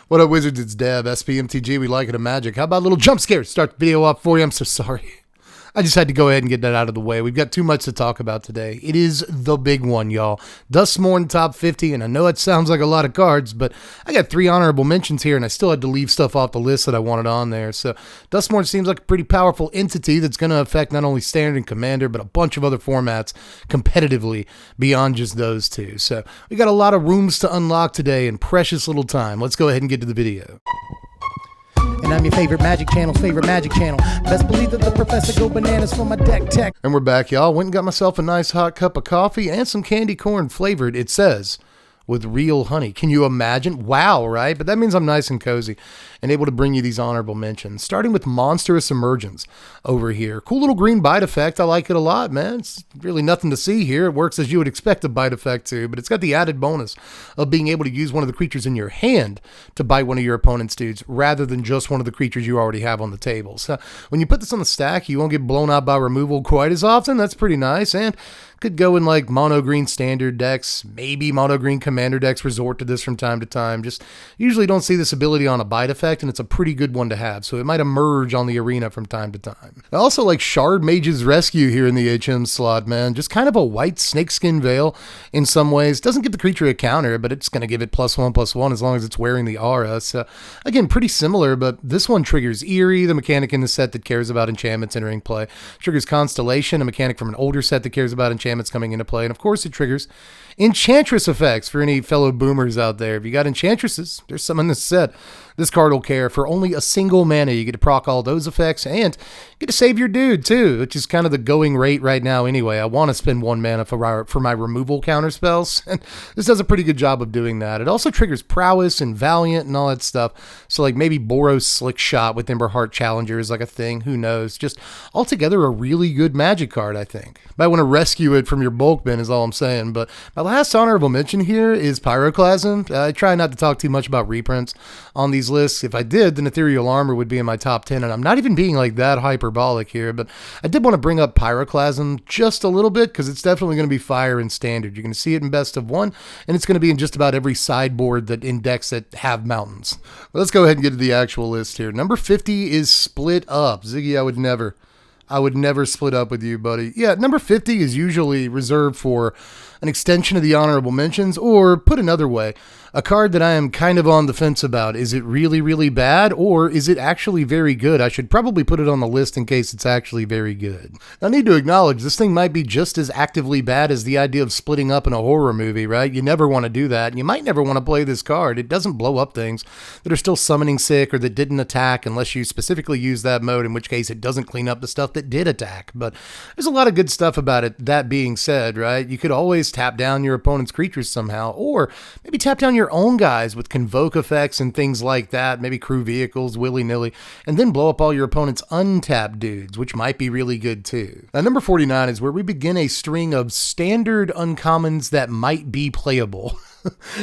What up, Wizards? It's Dev, SPMTG. We like it in Magic. How about a little jump scare to start the video off for you? I'm so sorry. I just had to go ahead and get that out of the way. We've got too much to talk about today. It is the big one, y'all. Duskmourn top 50, and I know it sounds like a lot of cards, but I got 3 honorable mentions here, and I still had to leave stuff off the list that I wanted on there. So Duskmourn seems like a pretty powerful entity that's going to affect not only Standard and Commander, but a bunch of other formats competitively beyond just those two. So we got a lot of rooms to unlock today and precious little time. Let's go ahead and get to the video. And I'm your favorite Magic channel's favorite Magic channel. Best believe that the professor go bananas for my deck tech. And we're back, y'all. Went and got myself a nice hot cup of coffee and some candy corn flavored, it says, with real honey. Can you imagine? Wow, right? But that means I'm nice and cozy and able to bring you these honorable mentions. Starting with Monstrous Emergence over here. Cool little green bite effect. I like it a lot, man. It's really nothing to see here. It works as you would expect a bite effect to, but it's got the added bonus of being able to use one of the creatures in your hand to bite one of your opponent's dudes rather than just one of the creatures you already have on the table. So when you put this on the stack, you won't get blown out by removal quite as often. That's pretty nice. And could go in like mono green standard decks, maybe mono green commander decks resort to this from time to time. Just usually don't see this ability on a bite effect, and it's a pretty good one to have. So it might emerge on the arena from time to time. I also like Shard Mage's Rescue here in the HM slot, man. Just kind of a white snakeskin veil in some ways. Doesn't give the creature a counter, but it's going to give it +1/+1 as long as it's wearing the aura. So again, pretty similar, but this one triggers Eerie, the mechanic in the set that cares about enchantments entering play. Triggers Constellation, a mechanic from an older set that cares about enchantments coming into play. And of course, it triggers Enchantress effects for any fellow boomers out there. If you got Enchantresses, there's some in this set. This card will care. For only a single mana, you get to proc all those effects and get to save your dude too, which is kind of the going rate right now anyway. I want to spend 1 mana for my removal counter spells, and this does a pretty good job of doing that. It also triggers Prowess and Valiant and all that stuff. So like maybe Boros Slick Shot with Emberheart Challenger is like a thing. Who knows? Just altogether a really good Magic card, I think. Might want to rescue it from your bulk bin is all I'm saying. But my last honorable mention here is Pyroclasm. I try not to talk too much about reprints on these lists. If I did, then Ethereal Armor would be in my top 10, and I'm not even being like that hyperbolic here, but I did want to bring up Pyroclasm just a little bit because it's definitely going to be fire in Standard. You're going to see it in Best of 1, and it's going to be in just about every sideboard that in decks that have mountains. But let's go ahead and get to the actual list here. Number 50 is Split Up. Ziggy, I would never split up with you, buddy. Yeah, number 50 is usually reserved for an extension of the honorable mentions, or put another way, a card that I am kind of on the fence about. Is it really, really bad, or is it actually very good? I should probably put it on the list in case it's actually very good. I need to acknowledge this thing might be just as actively bad as the idea of splitting up in a horror movie, right? You never want to do that. You might never want to play this card. It doesn't blow up things that are still summoning sick or that didn't attack unless you specifically use that mode, in which case it doesn't clean up the stuff that did attack. But there's a lot of good stuff about it. That being said, right, you could always tap down your opponent's creatures somehow, or maybe tap down your own guys with Convoke effects and things like that, maybe crew vehicles willy-nilly, and then blow up all your opponent's untapped dudes, which might be really good too. Now, number 49 is where we begin a string of standard uncommons that might be playable.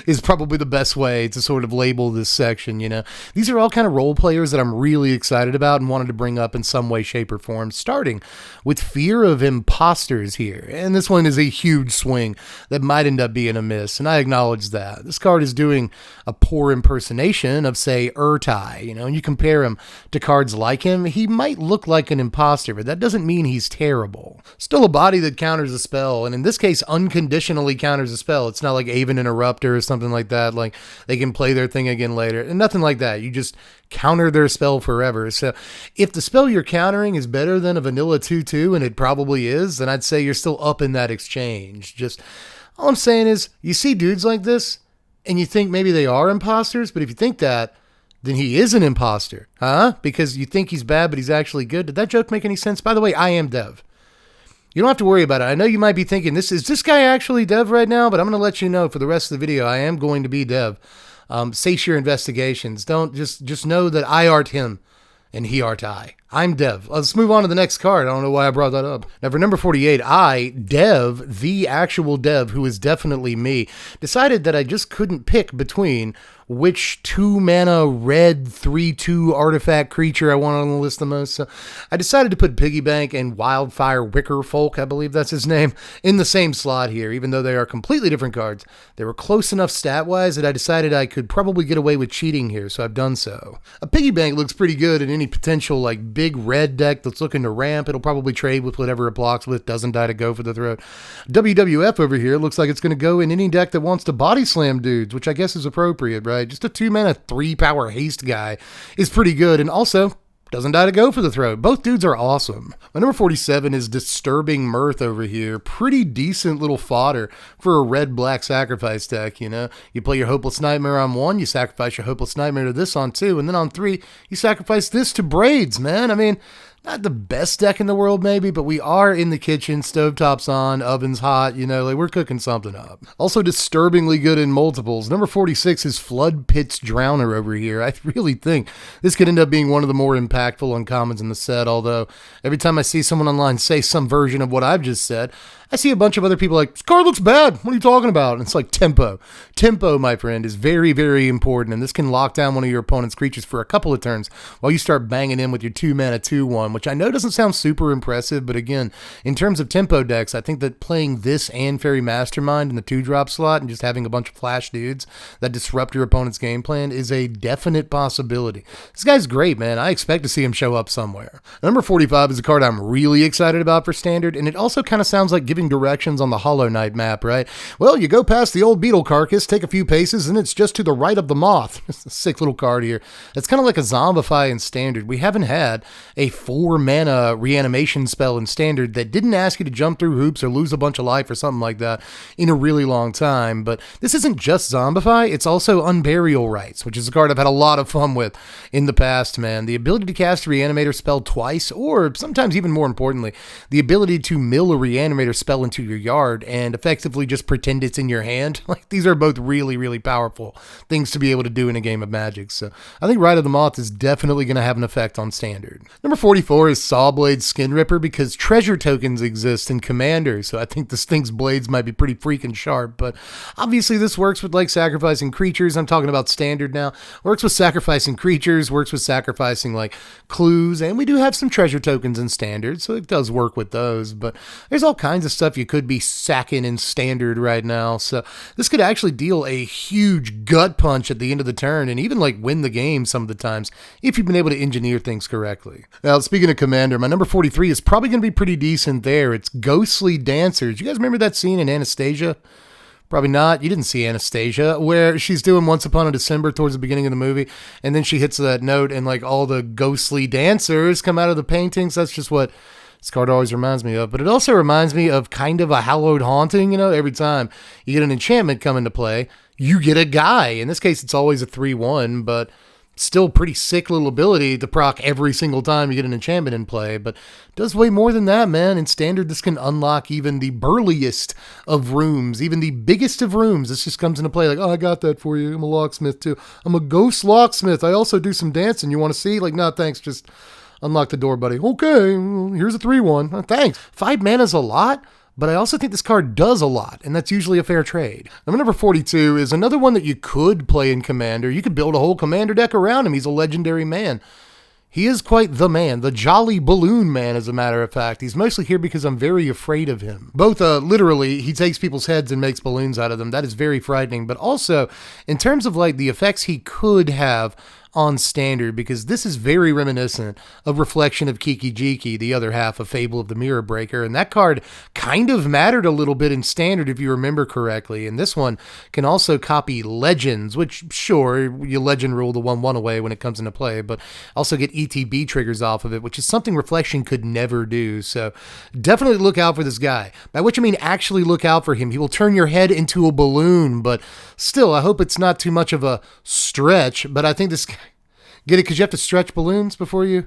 Is probably the best way to sort of label this section, you know. These are all kind of role players that I'm really excited about and wanted to bring up in some way, shape, or form, starting with Fear of Impostors here. And this one is a huge swing that might end up being a miss, and I acknowledge that. This card is doing a poor impersonation of, say, Urtai, you know, and you compare him to cards like him, he might look like an imposter, but that doesn't mean he's terrible. Still a body that counters a spell, and in this case, unconditionally counters a spell. It's not like Aven Interrupt or something like that, like they can play their thing again later, and nothing like that. You just counter their spell forever. So if the spell you're countering is better than a vanilla 2/2, and it probably is, then I'd say you're still up in that exchange. Just all I'm saying is, you see dudes like this and you think maybe they are imposters, but if you think that, then he is an imposter, huh? Because you think he's bad but he's actually good. Did that joke make any sense? By the way, I am Dev. You don't have to worry about it. I know you might be thinking, is this guy actually Dev right now? But I'm going to let you know for the rest of the video, I am going to be Dev. Cease your investigations. Don't just know that I art him and he art I. I'm Dev. Let's move on to the next card. I don't know why I brought that up. Now for number 48, I, Dev, the actual Dev, who is definitely me, decided that I just couldn't pick between which 2-mana red 3/2 artifact creature I wanted on the list the most. So I decided to put Piggy Bank and Wildfire Wicker Folk, I believe that's his name, in the same slot here, even though they are completely different cards. They were close enough stat-wise that I decided I could probably get away with cheating here, so I've done so. A Piggy Bank looks pretty good in any potential like big red deck that's looking to ramp. It'll probably trade with whatever it blocks with, doesn't die to go for the throat. WWF over here looks like it's going to go in any deck that wants to body slam dudes, which I guess is appropriate, right? Just a 2-mana 3-power haste guy is pretty good, and also doesn't die to go for the throat. Both dudes are awesome. My number 47 is Disturbing Mirth over here. Pretty decent little fodder for a red-black sacrifice deck, you know? You play your Hopeless Nightmare on 1, you sacrifice your Hopeless Nightmare to this on 2, and then on 3, you sacrifice this to Braids, man. I mean, not the best deck in the world, maybe, but we are in the kitchen, stovetops on, ovens hot, you know, like we're cooking something up. Also disturbingly good in multiples. Number 46 is Flood Pit's Drowner over here. I really think this could end up being one of the more impactful uncommons in the set, although every time I see someone online say some version of what I've just said, I see a bunch of other people like, this card looks bad. What are you talking about? And it's like tempo. Tempo, my friend, is very, very important, and this can lock down one of your opponent's creatures for a couple of turns while you start banging in with your 2-mana 2/1, which I know doesn't sound super impressive, but again, in terms of tempo decks, I think that playing this and Fairy Mastermind in the 2-drop slot and just having a bunch of flash dudes that disrupt your opponent's game plan is a definite possibility. This guy's great, man. I expect to see him show up somewhere. Number 45 is a card I'm really excited about for Standard, and it also kind of sounds like giving directions on the Hollow Knight map, right? Well, you go past the old beetle carcass, take a few paces, and it's just to the right of the Moth. It's a sick little card here. It's kind of like a Zombify in Standard. We haven't had a 4-mana reanimation spell in Standard that didn't ask you to jump through hoops or lose a bunch of life or something like that in a really long time. But this isn't just Zombify, it's also Unburial Rites, which is a card I've had a lot of fun with in the past, man. The ability to cast a Reanimator spell twice, or sometimes even more importantly, the ability to mill a Reanimator spell into your yard and effectively just pretend it's in your hand. Like, these are both really, really powerful things to be able to do in a game of Magic. So I think Rite of the Moth is definitely going to have an effect on Standard. Number 44 is Sawblade Skin Ripper because treasure tokens exist in Commander. So I think this thing's blades might be pretty freaking sharp, but obviously this works with like sacrificing creatures. I'm talking about Standard now. Works with sacrificing creatures, works with sacrificing like clues, and we do have some treasure tokens in Standard, so it does work with those, but there's all kinds of stuff you could be sacking in Standard right now. So this could actually deal a huge gut punch at the end of the turn and even like win the game some of the times if you've been able to engineer things correctly. Now, speaking of Commander, my number 43 is probably going to be pretty decent there. It's Ghostly Dancers. You guys remember that scene in Anastasia? Probably not. You didn't see Anastasia, where she's doing Once Upon a December towards the beginning of the movie, and then she hits that note and like all the ghostly dancers come out of the paintings. That's just what this card always reminds me of, but it also reminds me of kind of a hallowed haunting, you know, every time you get an enchantment come into play, you get a guy. In this case, it's always a 3/1, but still pretty sick little ability to proc every single time you get an enchantment in play, but it does way more than that, man. In Standard, this can unlock even the burliest of rooms, even the biggest of rooms. This just comes into play like, oh, I got that for you. I'm a locksmith too. I'm a ghost locksmith. I also do some dancing. You want to see? Like, no, thanks. Just unlock the door, buddy. Okay, here's a 3/1. Thanks. 5 mana's a lot, but I also think this card does a lot, and that's usually a fair trade. Number 42 is another one that you could play in Commander. You could build a whole Commander deck around him. He's a legendary man. He is quite the man, the Jolly Balloon Man, as a matter of fact. He's mostly here because I'm very afraid of him. Both literally, he takes people's heads and makes balloons out of them. That is very frightening. But also, in terms of like the effects he could have on Standard, because this is very reminiscent of Reflection of Kiki Jiki, the other half of Fable of the Mirror Breaker, and that card kind of mattered a little bit in Standard if you remember correctly, and this one can also copy Legends, which sure, you Legend rule the 1/1 away when it comes into play, but also get ETB triggers off of it, which is something Reflection could never do, so definitely look out for this guy, by which I mean actually look out for him. He will turn your head into a balloon, but still, I hope it's not too much of a stretch, but I think this guy, get it? Because you have to stretch balloons before you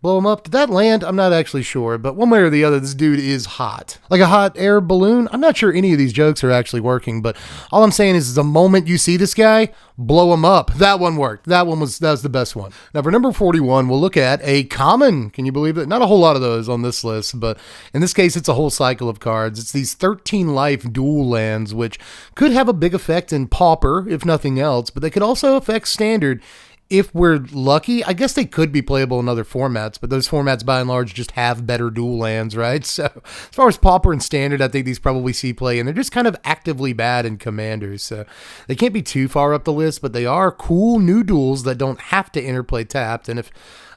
blow him up. Did that land? I'm not actually sure, but one way or the other, this dude is hot. Like a hot air balloon. I'm not sure any of these jokes are actually working, but all I'm saying is the moment you see this guy, blow him up. That one worked. That was the best one. Now for number 41, we'll look at a common. Can you believe it? Not a whole lot of those on this list, but in this case, it's a whole cycle of cards. It's these 13 life dual lands, which could have a big effect in Pauper, if nothing else, but they could also affect Standard. If we're lucky, I guess they could be playable in other formats, but those formats by and large just have better dual lands, right? So as far as Pauper and Standard, I think these probably see play, and they're just kind of actively bad in Commanders. So they can't be too far up the list, but they are cool new duels that don't have to interplay tapped. And if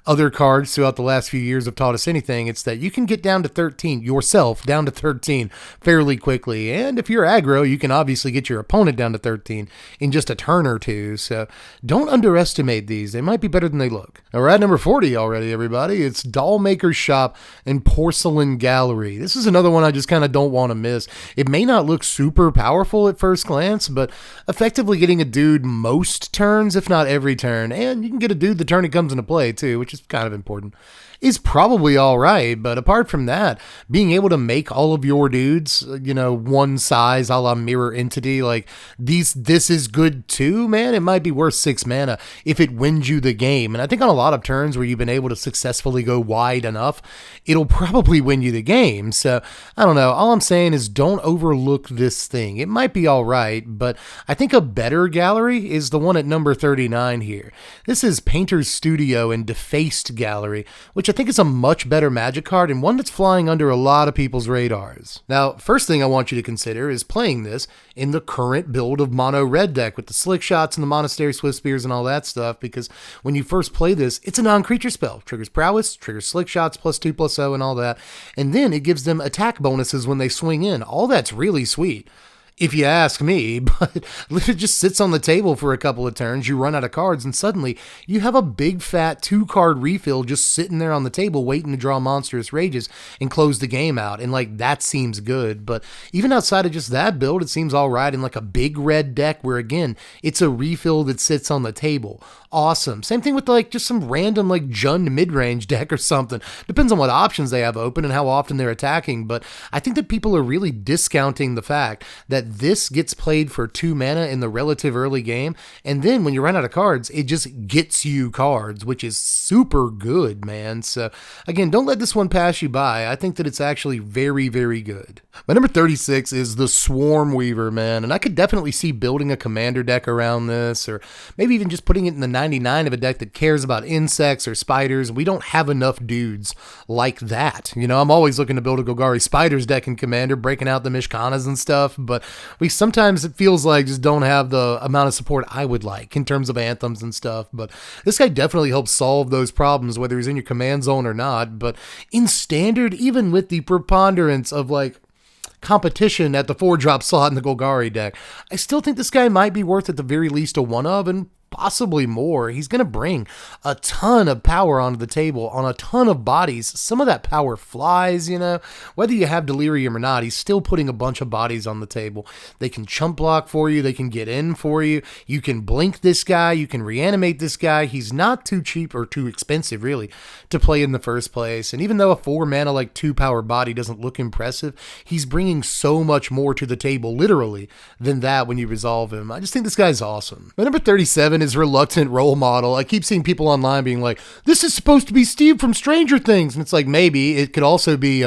other cards throughout the last few years have taught us anything, it's that you can get down to 13 yourself, down to 13 fairly quickly. And if you're aggro, you can obviously get your opponent down to 13 in just a turn or two. So don't underestimate these. They might be better than they look. Now we're at number 40 already, everybody. It's Doll Maker's Shop and Porcelain Gallery. This is another one I just kind of don't want to miss. It may not look super powerful at first glance, but effectively getting a dude most turns, if not every turn, and you can get a dude the turn it comes into play too, which is kind of important, is probably all right. But apart from that, being able to make all of your dudes, one size a la Mirror Entity, like this is good too, man. It might be worth 6 mana if it wins you the game. And I think on a lot of turns where you've been able to successfully go wide enough, it'll probably win you the game. So I don't know. All I'm saying is don't overlook this thing. It might be all right, but I think a better gallery is the one at number 39 here. This is Painter's Studio and Defaced Gallery, which I think is a much better Magic card and one that's flying under a lot of people's radars. Now, first thing I want you to consider is playing this in the current build of Mono Red deck with the Slick Shots and the Monastery Swift Spears and all that stuff, because when you first play this, it's a non-creature spell. Triggers Prowess, triggers Slick Shots, +2/+0 and all that, and then it gives them attack bonuses when they swing in. All that's really sweet, if you ask me, but if it just sits on the table for a couple of turns, you run out of cards, and suddenly you have a big fat 2-card refill just sitting there on the table waiting to draw Monstrous Rages and close the game out, and that seems good. But even outside of just that build, it seems all right in a big red deck where, again, it's a refill that sits on the table. Awesome. Same thing with just some random Jund mid-range deck or something. Depends on what options they have open and how often they're attacking, but I think that people are really discounting the fact that this gets played for 2 mana in the relative early game, and then when you run out of cards, it just gets you cards, which is super good, man. So again, don't let this one pass you by. I think that it's actually very, very good. My number 36 is the Swarm Weaver, man, and I could definitely see building a commander deck around this, or maybe even just putting it in the 99 of a deck that cares about insects or spiders. We don't have enough dudes like that. I'm always looking to build a Golgari Spiders deck in Commander, breaking out the Mishkanas and stuff, but we sometimes, it feels like, just don't have the amount of support I would like in terms of anthems and stuff. But this guy definitely helps solve those problems, whether he's in your command zone or not. But in Standard, even with the preponderance of competition at the 4-drop slot in the Golgari deck, I still think this guy might be worth at the very least a 1 of, and possibly more. He's going to bring a ton of power onto the table on a ton of bodies. Some of that power flies, whether you have Delirium or not, he's still putting a bunch of bodies on the table. They can chump block for you. They can get in for you. You can blink this guy. You can reanimate this guy. He's not too cheap or too expensive, really, to play in the first place. And even though a 4 mana 2 power body doesn't look impressive, he's bringing so much more to the table, literally, than that when you resolve him. I just think this guy's awesome. My number 37 is Reluctant Role Model. I keep seeing people online being like, this is supposed to be Steve from Stranger Things. And it's maybe it could also be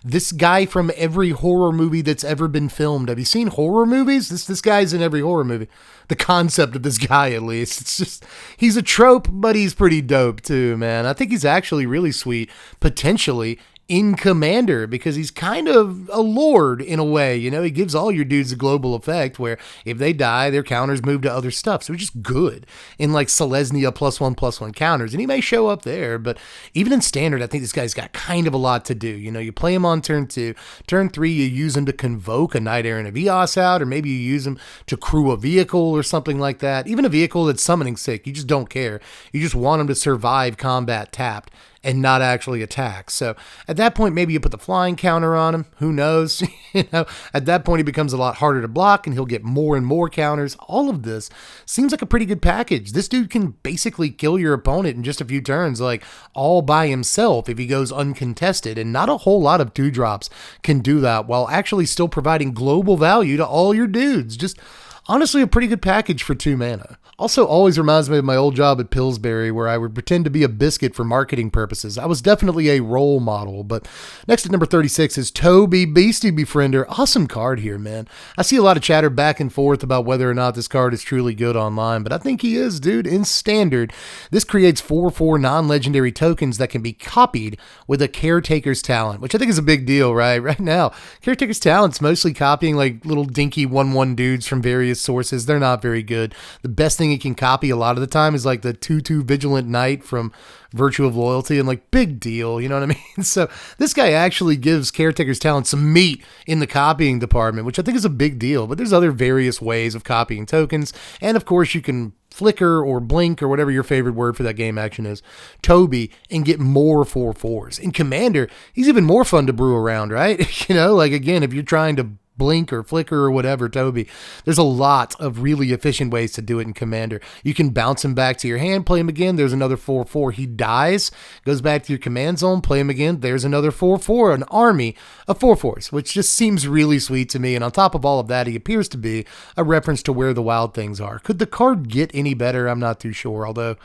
this guy from every horror movie that's ever been filmed. Have you seen horror movies? This guy's in every horror movie. The concept of this guy, at least. It's just, he's a trope, but he's pretty dope too, man. I think he's actually really sweet, potentially, in Commander, because he's kind of a lord in a way. He gives all your dudes a global effect where if they die, their counters move to other stuff. So it's just good in Selesnya +1/+1 counters, and he may show up there. But even in Standard, I think this guy's got kind of a lot to do. You play him on turn 2, turn 3, you use him to convoke a Night Errant of Eos out, or maybe you use him to crew a vehicle or something like that. Even a vehicle that's summoning sick, you just don't care. You just want him to survive combat tapped. and not actually attack. So at that point, maybe you put the flying counter on him. Who knows? At that point, he becomes a lot harder to block and he'll get more and more counters. All of this seems like a pretty good package. This dude can basically kill your opponent in just a few turns, like all by himself if he goes uncontested. And not a whole lot of 2-drops can do that while actually still providing global value to all your dudes. Just honestly, a pretty good package for 2 mana. Also, always reminds me of my old job at Pillsbury, where I would pretend to be a biscuit for marketing purposes. I was definitely a role model. But next at number 36 is Toby, Beastie Befriender. Awesome card here, man. I see a lot of chatter back and forth about whether or not this card is truly good online, but I think he is, dude. In Standard, this creates 4/4 non-legendary tokens that can be copied with a Caretaker's Talent, which I think is a big deal, right? Right now, Caretaker's Talent's mostly copying like little dinky 1/1 dudes from various sources. They're not very good. The best thing he can copy a lot of the time is like the 2/2 Vigilant Knight from Virtue of Loyalty, and like, big deal, you know what I mean? So this guy actually gives Caretaker's Talent some meat in the copying department, which I think is a big deal. But there's other various ways of copying tokens, and of course you can flicker or blink or whatever your favorite word for that game action is, Toby, and get more 4/4s. In Commander, he's even more fun to brew around, right? You know, like, again, if you're trying to blink or flicker or whatever, Toby, there's a lot of really efficient ways to do it in Commander. You can bounce him back to your hand, play him again, there's another 4/4. He dies, goes back to your command zone, play him again, there's another 4/4, an army of 4/4s, which just seems really sweet to me. And on top of all of that, he appears to be a reference to where the wild things are. Could the card get any better? I'm not too sure, although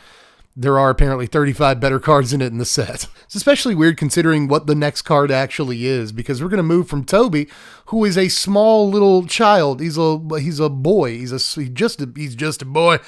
there are apparently 35 better cards in it in the set. It's especially weird considering what the next card actually is, because we're going to move from Toby, who is a small little child. He's a boy. He's just a boy,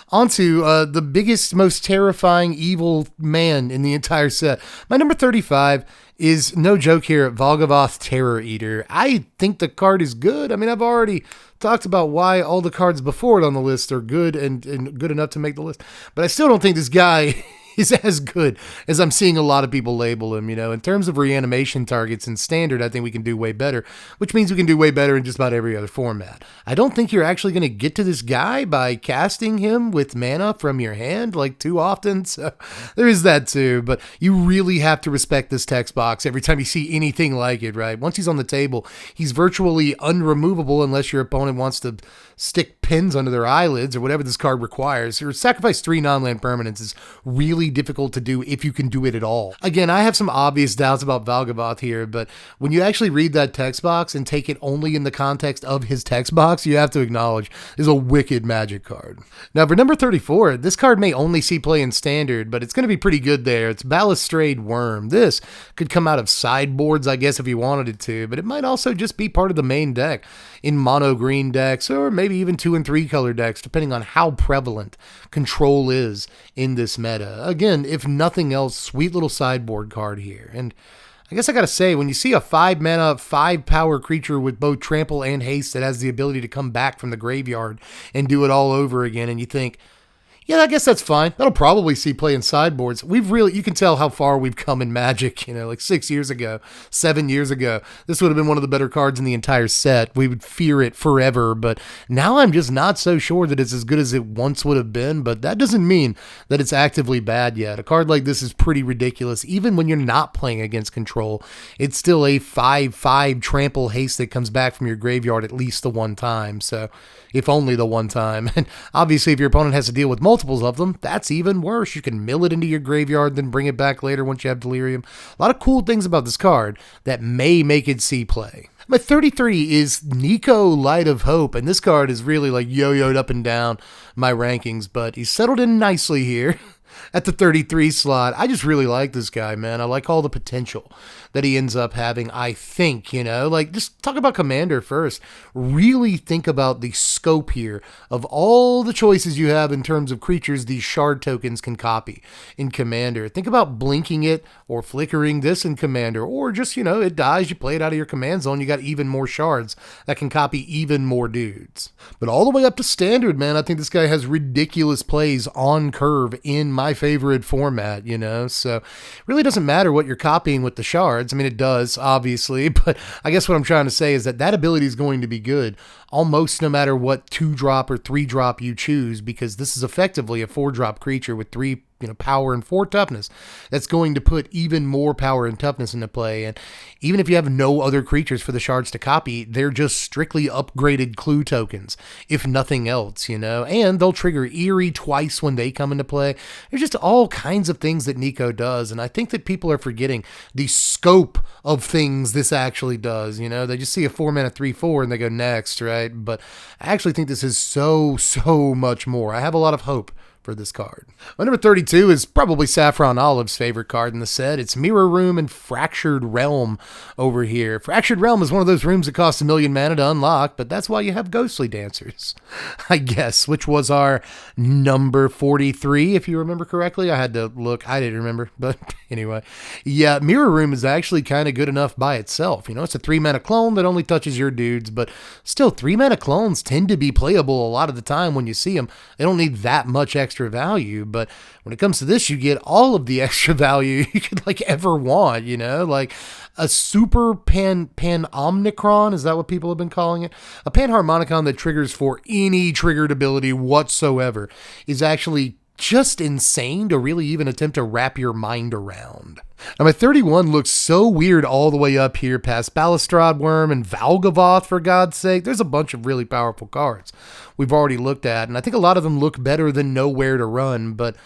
onto the biggest, most terrifying evil man in the entire set. My number 35 is, no joke here, Valgavoth Terror Eater. I think the card is good. I mean, I've already talked about why all the cards before it on the list are good and good enough to make the list, but I still don't think this guy is as good as I'm seeing a lot of people label him. You know, in terms of reanimation targets in Standard, I think we can do way better, which means we can do way better in just about every other format. I don't think you're actually going to get to this guy by casting him with mana from your hand like too often, so there is that too. But you really have to respect this text box every time you see anything like it, right? Once he's on the table, he's virtually unremovable unless your opponent wants to stick pins under their eyelids or whatever this card requires. Or sacrifice 3 non-land permanents is really difficult to do if you can do it at all. Again, I have some obvious doubts about Valgavoth here, but when you actually read that text box and take it only in the context of his text box, you have to acknowledge is a wicked Magic card. Now for number 34, this card may only see play in Standard, but it's going to be pretty good there. It's Ballustrade Worm. This could come out of sideboards, I guess, if you wanted it to, but it might also just be part of the main deck in mono green decks, or maybe even 2 and 3 color decks, depending on how prevalent control is in this meta. Again, if nothing else, sweet little sideboard card here. And I guess I gotta say, when you see a 5 mana, 5 power creature with both trample and haste that has the ability to come back from the graveyard and do it all over again, and you think, yeah, I guess that's fine. That'll probably see play in sideboards. You can tell how far we've come in Magic, you know, like 6 years ago, 7 years ago. This would have been one of the better cards in the entire set. We would fear it forever, but now I'm just not so sure that it's as good as it once would have been, but that doesn't mean that it's actively bad yet. A card like this is pretty ridiculous. Even when you're not playing against control, it's still a 5/5 trample haste that comes back from your graveyard at least the one time, so if only the one time. And obviously, if your opponent has to deal with multiples of them, that's even worse. You can mill it into your graveyard, then bring it back later once you have Delirium. A lot of cool things about this card that may make it see play. My 33 is Nico, Light of Hope, and this card is really like yo-yoed up and down my rankings, but he's settled in nicely here at the 33 slot. I just really like this guy, man. I like all the potential that he ends up having, I think, you know, like, just talk about Commander first. Really think about the scope here of all the choices you have in terms of creatures these shard tokens can copy in Commander. Think about blinking it or flickering this in Commander, or just, you know, it dies, you play it out of your command zone, you got even more shards that can copy even more dudes. But all the way up to Standard, man, I think this guy has ridiculous plays on curve in my favorite format, you know, so it really doesn't matter what you're copying with the shards. I mean, it does, obviously, but I guess what I'm trying to say is that ability is going to be good almost no matter what 2-drop or 3-drop you choose, because this is effectively a 4-drop creature with 3 power and 4 toughness. That's going to put even more power and toughness into play. And even if you have no other creatures for the shards to copy, they're just strictly upgraded clue tokens, if nothing else, and they'll trigger Eerie twice when they come into play. There's just all kinds of things that Nico does. And I think that people are forgetting the scope of things this actually does. They just see a 4-mana 3/4 and they go next, right? But I actually think this is so much more. I have a lot of hope for this card. My number 32 is probably Saffron Olive's favorite card in the set. It's Mirror Room and Fractured Realm over here. Fractured Realm is one of those rooms that costs 1 million mana to unlock, but that's why you have Ghostly Dancers, I guess, which was our number 43, if you remember correctly. I had to look. I didn't remember, but anyway. Yeah, Mirror Room is actually kind of good enough by itself. It's a 3-mana clone that only touches your dudes, but still, 3-mana clones tend to be playable a lot of the time when you see them. They don't need that much extra value, but when it comes to this, you get all of the extra value you could ever want, like a super Pan-Omnicron, is that what people have been calling it? A Panharmonicon that triggers for any triggered ability whatsoever is actually just insane to really even attempt to wrap your mind around. Now, my 31 looks so weird all the way up here past Ballustrade Worm and Valgavoth, for God's sake. There's a bunch of really powerful cards we've already looked at, and I think a lot of them look better than Nowhere to Run, but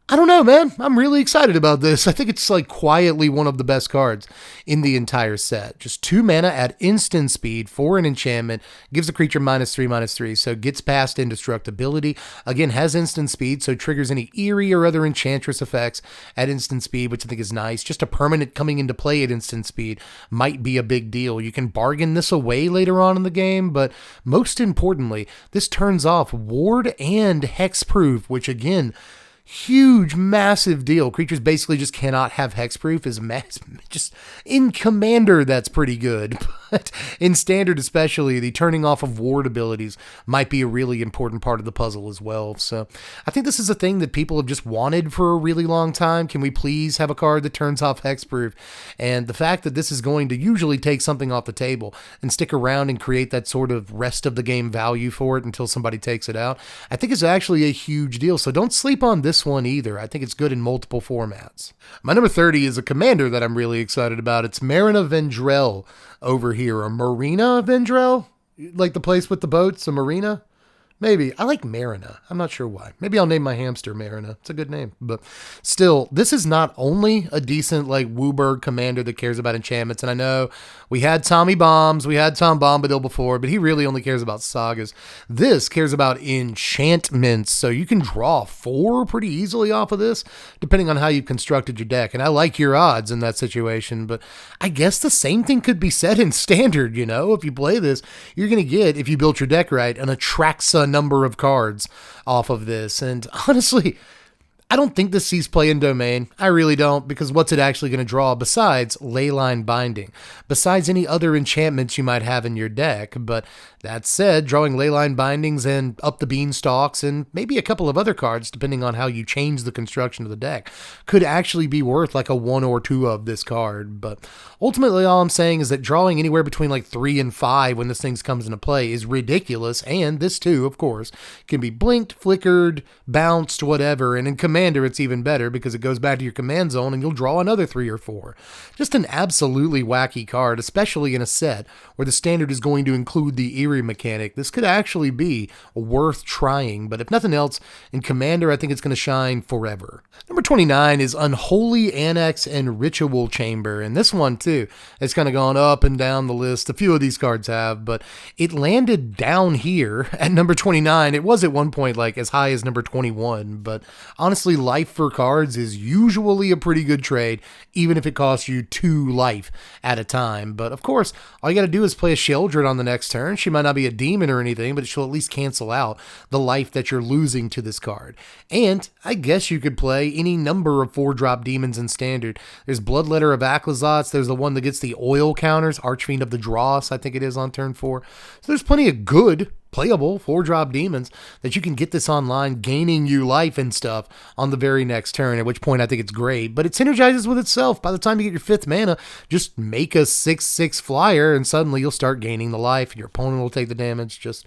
I don't know, man. I'm really excited about this. I think it's quietly one of the best cards in the entire set. Just 2 mana at instant speed for an enchantment. Gives the creature -3/-3, so gets past indestructibility. Again, has instant speed, so triggers any Eerie or other Enchantress effects at instant speed, which I think is nice. Just a permanent coming into play at instant speed might be a big deal. You can bargain this away later on in the game, but most importantly, this turns off Ward and Hexproof, which again, huge, massive deal. Creatures basically just cannot have hexproof. Just in Commander, that's pretty good. But in Standard especially, the turning off of ward abilities might be a really important part of the puzzle as well. So I think this is a thing that people have just wanted for a really long time. Can we please have a card that turns off hexproof? And the fact that this is going to usually take something off the table and stick around and create that sort of rest of the game value for it until somebody takes it out, I think is actually a huge deal. So don't sleep on this one either. I think it's good in multiple formats. My number 30 is a commander that I'm really excited about. It's Marina Vendrell over here. Or Marina Vendrell? Like the place with the boats, a marina? Maybe. I like Marina. I'm not sure why. Maybe I'll name my hamster Marina. It's a good name. But still, this is not only a decent Wooburg commander that cares about enchantments. And I know we had Tommy Bombs, we had Tom Bombadil before, but he really only cares about sagas. This cares about enchantments. So you can draw 4 pretty easily off of this, depending on how you've constructed your deck. And I like your odds in that situation. But I guess the same thing could be said in Standard, If you play this, you're going to get, if you built your deck right, an Atraxa number of cards off of this. And honestly, I don't think this sees play in Domain. I really don't, because what's it actually going to draw besides Leyline Binding? Besides any other enchantments you might have in your deck. But that said, drawing Leyline Bindings and Up the Beanstalks and maybe a couple of other cards, depending on how you change the construction of the deck, could actually be worth a 1 or 2 of this card. But ultimately, all I'm saying is that drawing anywhere between 3 and 5 when this thing comes into play is ridiculous. And this too, of course, can be blinked, flickered, bounced, whatever. And in Commander, it's even better because it goes back to your command zone and you'll draw another 3 or 4. Just an absolutely wacky card, especially in a set where the Standard is going to include the Eerie mechanic. This could actually be worth trying, but if nothing else, in Commander, I think it's going to shine forever. Number 29 is Unholy Annex and Ritual Chamber, and this one too has kind of gone up and down the list. A few of these cards have, but it landed down here at number 29. It was at one point as high as number 21, but honestly, life for cards is usually a pretty good trade, even if it costs you 2 life at a time. But of course, all you got to do is play a Sheldred on the next turn. She might not be a demon or anything, but she'll at least cancel out the life that you're losing to this card. And I guess you could play any number of 4-drop demons in Standard. There's Bloodletter of Aclazotz. There's the one that gets the oil counters, Archfiend of the Dross, I think it is on turn 4. So there's plenty of good playable 4-drop demons that you can get this online, gaining you life and stuff on the very next turn, at which point I think it's great. But it synergizes with itself. By the time you get your 5th mana, just make a 6/6 flyer and suddenly you'll start gaining the life and your opponent will take the damage. Just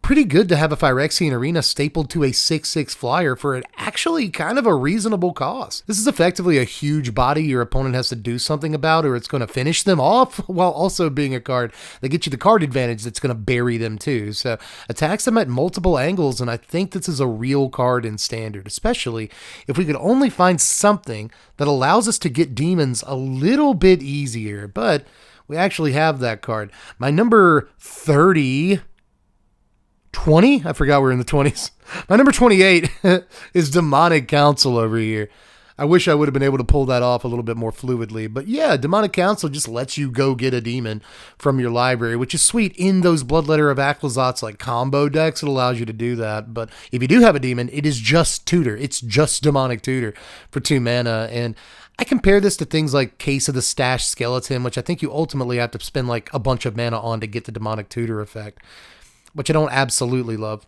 pretty good to have a Phyrexian Arena stapled to a 6/6 flyer for an actually kind of a reasonable cost. This is effectively a huge body your opponent has to do something about, or it's going to finish them off, while also being a card that gets you the card advantage that's going to bury them too. So attacks them at multiple angles, and I think this is a real card in Standard, especially if we could only find something that allows us to get demons a little bit easier, but we actually have that card. My number 20? I forgot we're in the 20s. My number 28 is Demonic Council over here. I wish I would have been able to pull that off a little bit more fluidly. But yeah, Demonic Council just lets you go get a demon from your library, which is sweet in those Bloodletter of Aclazot's like combo decks. It allows you to do that. But if you do have a demon, it is just tutor. It's just Demonic Tutor for 2 mana. And I compare this to things like Case of the Stash Skeleton, which I think you ultimately have to spend like a bunch of mana on to get the Demonic Tutor effect, which I don't absolutely love.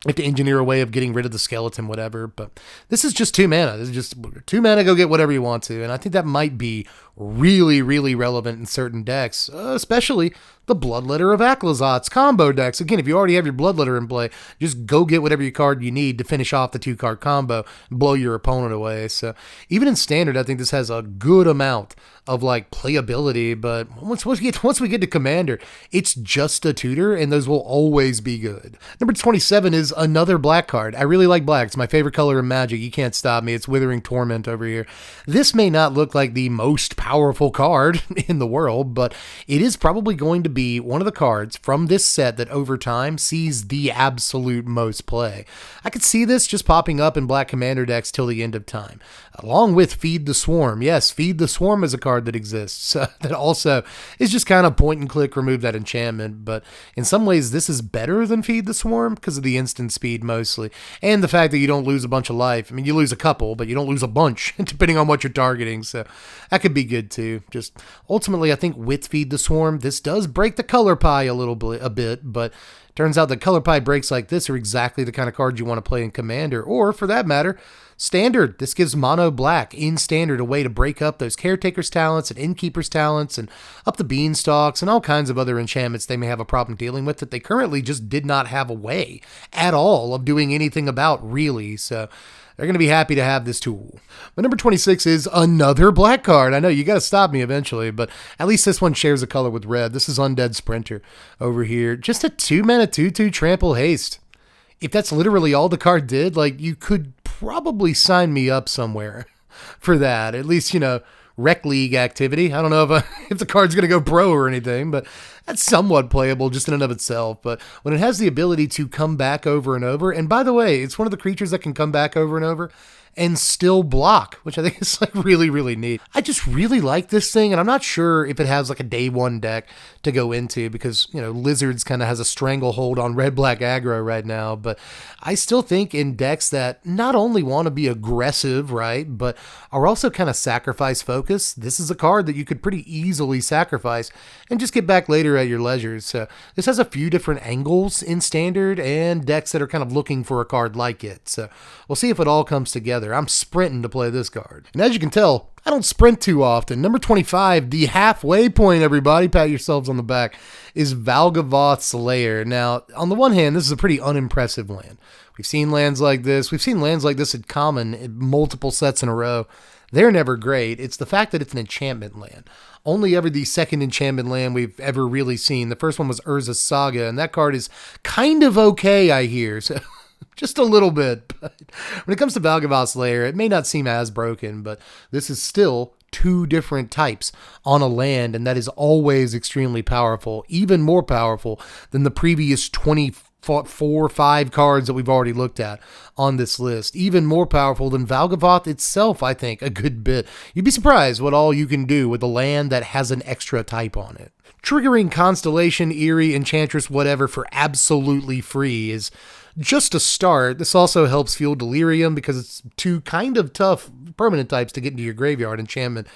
You have to engineer a way of getting rid of the skeleton, whatever. But this is just 2 mana. This is just 2 mana, go get whatever you want to. And I think that might be really, really relevant in certain decks, especially the Bloodletter of Aclazot's combo decks. Again, if you already have your Bloodletter in play, just go get whatever your card you need to finish off the 2-card combo and blow your opponent away. So even in Standard, I think this has a good amount of like playability, but once we get to Commander, it's just a tutor, and those will always be good. Number 27 is another black card. I really like black. It's my favorite color in Magic. You can't stop me. It's Withering Torment over here. This may not look like the most powerful card in the world, but it is probably going to be one of the cards from this set that over time sees the absolute most play. I could see this just popping up in black Commander decks till the end of time, along with Feed the Swarm. Yes, Feed the Swarm is a card that exists that also is just kind of point and click, remove that enchantment. But in some ways, this is better than Feed the Swarm because of the instant speed mostly, and the fact that you don't lose a bunch of life. I mean, you lose a couple, but you don't lose a bunch depending on what you're targeting. So that could be good too. Just ultimately, I think with Feed the Swarm, this does break the color pie a bit, but turns out the color pie breaks like this are exactly the kind of cards you want to play in Commander, or for that matter, Standard. This gives mono black in Standard a way to break up those Caretaker's talents and Innkeeper's talents and up the Beanstalks and all kinds of other enchantments they may have a problem dealing with that they currently just did not have a way at all of doing anything about, really. So they're going to be happy to have this tool. My number 26 is another black card. I know you got to stop me eventually, but at least this one shares a color with red. This is Undead Sprinter over here. Just a 2-mana 2/2 trample haste. If that's literally all the card did, like, you could probably sign me up somewhere for that. At least, rec league activity. I don't know if the card's going to go pro or anything, but that's somewhat playable just in and of itself. But when it has the ability to come back over and over, and by the way, it's one of the creatures that can come back over and over and still block, which I think is like really, really neat. I just really like this thing, and I'm not sure if it has like a day one deck to go into because, Lizards kind of has a stranglehold on red-black aggro right now, but I still think in decks that not only want to be aggressive, right, but are also kind of sacrifice focused, this is a card that you could pretty easily sacrifice and just get back later at your leisure. So this has a few different angles in Standard and decks that are kind of looking for a card like it. So we'll see if it all comes together. I'm sprinting to play this card. And as you can tell, I don't sprint too often. Number 25, the halfway point, everybody, pat yourselves on the back, is Valgavoth's Lair. Now, on the one hand, this is a pretty unimpressive land. We've seen lands like this. We've seen lands like this at common in multiple sets in a row. They're never great. It's the fact that it's an enchantment land. Only ever the second enchantment land we've ever really seen. The first one was Urza's Saga, and that card is kind of okay, I hear. So just a little bit. But when it comes to Valgavoth's Lair, it may not seem as broken, but this is still 2 different types on a land, and that is always extremely powerful, even more powerful than the previous 4-5 cards that we've already looked at on this list. Even more powerful than Valgavoth itself, I think, a good bit. You'd be surprised what all you can do with a land that has an extra type on it. Triggering Constellation, Eerie, Enchantress, whatever for absolutely free is just a start. This also helps fuel Delirium because it's 2 kind of tough permanent types to get into your graveyard, enchantment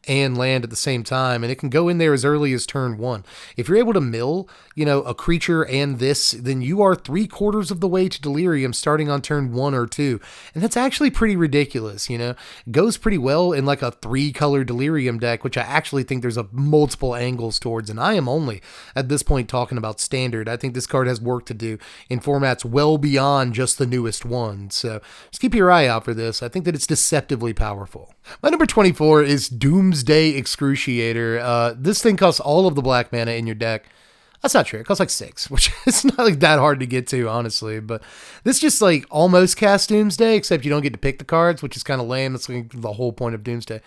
and land at the same time, and it can go in there as early as turn 1. If you're able to mill, a creature and this, then you are 3/4 of the way to Delirium starting on turn 1 or 2, and that's actually pretty ridiculous. It goes pretty well in like a 3-color Delirium deck, which I actually think there's a multiple angles towards, and I am only at this point talking about Standard. I think this card has work to do in formats well beyond just the newest one, so just keep your eye out for this. I think that it's deceptively powerful. My number 24 is Doomsday Excruciator. This thing costs all of the black mana in your deck. That's not true. It costs like 6, which is not like that hard to get to, honestly. But this just like almost casts Doomsday, except you don't get to pick the cards, which is kind of lame. That's like the whole point of Doomsday.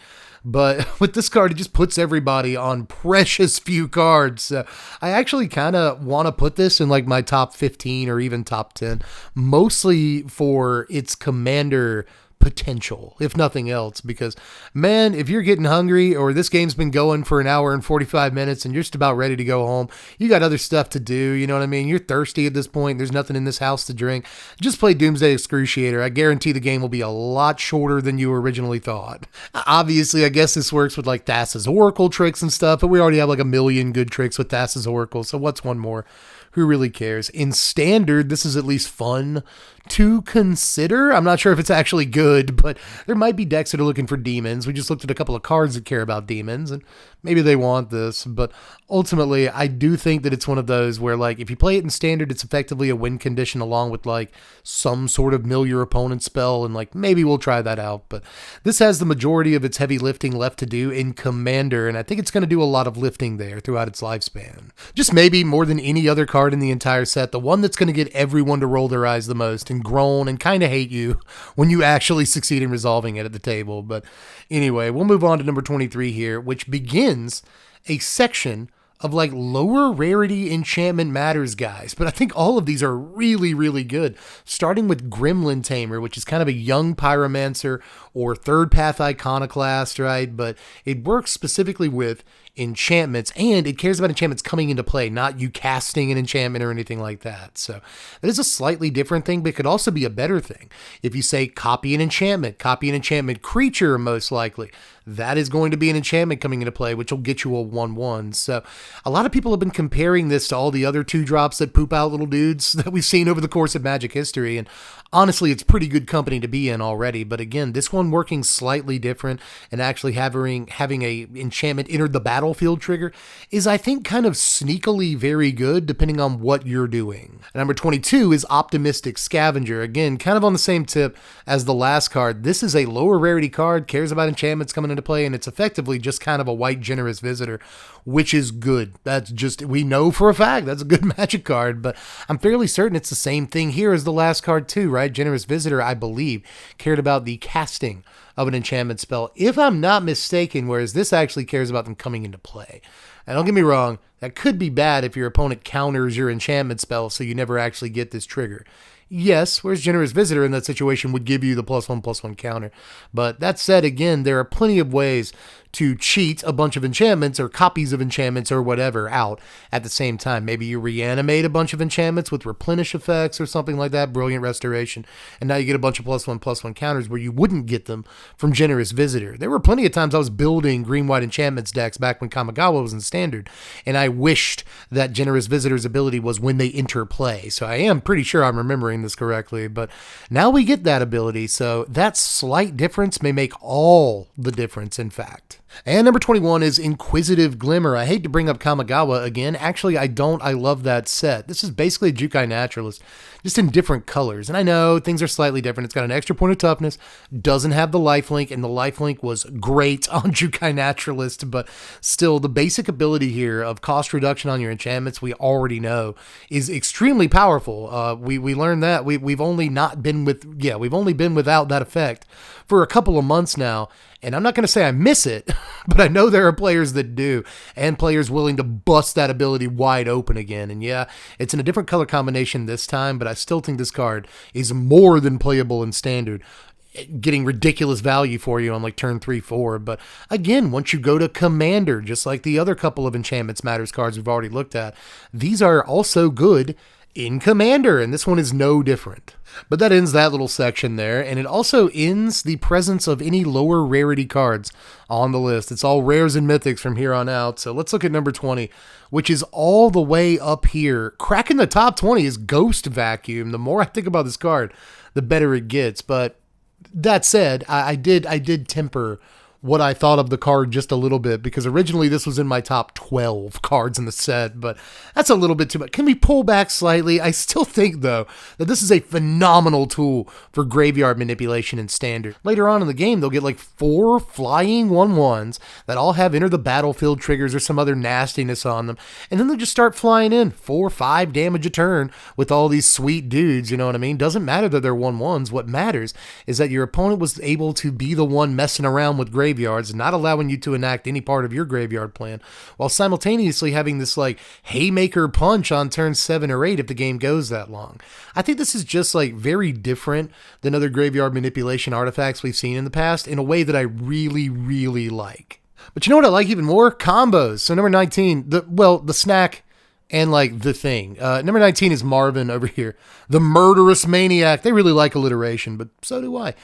But with this card, it just puts everybody on precious few cards. So I actually kind of want to put this in like my top 15 or even top 10, mostly for its commander potential, if nothing else, because man, if you're getting hungry or this game's been going for an hour and 45 minutes and you're just about ready to go home, you got other stuff to do, you know what I mean? You're thirsty at this point, there's nothing in this house to drink, just play Doomsday Excruciator. I guarantee the game will be a lot shorter than you originally thought. Obviously, I guess this works with like Thassa's Oracle tricks and stuff, but we already have like a million good tricks with Thassa's Oracle, so what's one more? Who really cares? In Standard, this is at least fun to consider. I'm not sure if it's actually good, but there might be decks that are looking for demons. We just looked at a couple of cards that care about demons, and maybe they want this, but ultimately, I do think that it's one of those where, like, if you play it in Standard, it's effectively a win condition along with, like, some sort of mill your opponent spell, and, like, maybe we'll try that out, but this has the majority of its heavy lifting left to do in Commander, and I think it's going to do a lot of lifting there throughout its lifespan. Just maybe more than any other card in the entire set, the one that's going to get everyone to roll their eyes the most and groan and kind of hate you when you actually succeed in resolving it at the table. But anyway, we'll move on to number 23 here, which begins a section of like lower rarity enchantment matters, guys. But I think all of these are really, really good. Starting with Gremlin Tamer, which is kind of a young pyromancer or third path iconoclast, right? But it works specifically with enchantments, and it cares about enchantments coming into play, not you casting an enchantment or anything like that. So that is a slightly different thing, but it could also be a better thing. If you say copy an enchantment creature, most likely, that is going to be an enchantment coming into play, which will get you a 1/1. So a lot of people have been comparing this to all the other 2-drops that poop out little dudes that we've seen over the course of Magic history. And honestly, it's pretty good company to be in already. But again, this one working slightly different and actually having a enchantment enter the battlefield trigger is, I think, kind of sneakily very good depending on what you're doing. And number 22 is Optimistic Scavenger. Again, kind of on the same tip as the last card. This is a lower rarity card, cares about enchantments coming into play, and it's effectively just kind of a white generous visitor, which is good. That's just, we know for a fact that's a good Magic card, but I'm fairly certain it's the same thing here as the last card too, right? Generous Visitor, I believe, cared about the casting of an enchantment spell, if I'm not mistaken, whereas this actually cares about them coming into play. And don't get me wrong, that could be bad if your opponent counters your enchantment spell so you never actually get this trigger. Yes, whereas Generous Visitor in that situation would give you the +1/+1 counter. But that said, again, there are plenty of ways to cheat a bunch of enchantments or copies of enchantments or whatever out at the same time. Maybe you reanimate a bunch of enchantments with replenish effects or something like that, Brilliant Restoration, and now you get a bunch of +1/+1 counters where you wouldn't get them from Generous Visitor. There were plenty of times I was building green-white enchantments decks back when Kamigawa was in Standard, and I wished that Generous Visitor's ability was when they enter play. So I am pretty sure I'm remembering this correctly, but now we get that ability, so that slight difference may make all the difference, in fact. And number 21 is Inquisitive Glimmer. I hate to bring up Kamigawa again. Actually, I don't. I love that set. This is basically a Jukai Naturalist, just in different colors. And I know things are slightly different. It's got an extra point of toughness, doesn't have the lifelink, and the lifelink was great on Jukai Naturalist, but still, the basic ability here of cost reduction on your enchantments, we already know, is extremely powerful. We learned that. We've only been without that effect for a couple of months now. And I'm not going to say I miss it, but I know there are players that do, and players willing to bust that ability wide open again. And yeah, it's in a different color combination this time, but I still think this card is more than playable in Standard, getting ridiculous value for you on like turn 3-4. But again, once you go to Commander, just like the other couple of Enchantments Matters cards we've already looked at, these are also good in Commander, and this one is no different. But that ends that little section there, and it also ends the presence of any lower rarity cards on the list. It's all rares and mythics from here on out. So let's look at number 20, which is all the way up here. Cracking the top 20 is Ghost Vacuum. The more I think about this card, the better it gets. But that said, I did temper what I thought of the card just a little bit, because originally this was in my top 12 cards in the set, but that's a little bit too much. Can we pull back slightly? I still think, though, that this is a phenomenal tool for graveyard manipulation in Standard. Later on in the game, they'll get like 4 flying 1/1s that all have enter the battlefield triggers or some other nastiness on them, and then they'll just start flying in 4 or 5 damage a turn with all these sweet dudes, you know what I mean? Doesn't matter that they're 1/1s. What matters is that your opponent was able to be the one messing around with graveyards, not allowing you to enact any part of your graveyard plan, while simultaneously having this like haymaker punch on turn 7 or 8 if the game goes that long. I think this is just like very different than other graveyard manipulation artifacts we've seen in the past in a way that I really, really like. But you know what I like even more? Combos. So number 19, the snack and like the thing. Number 19 is Marvin over here. The Murderous Maniac. They really like alliteration, but so do I.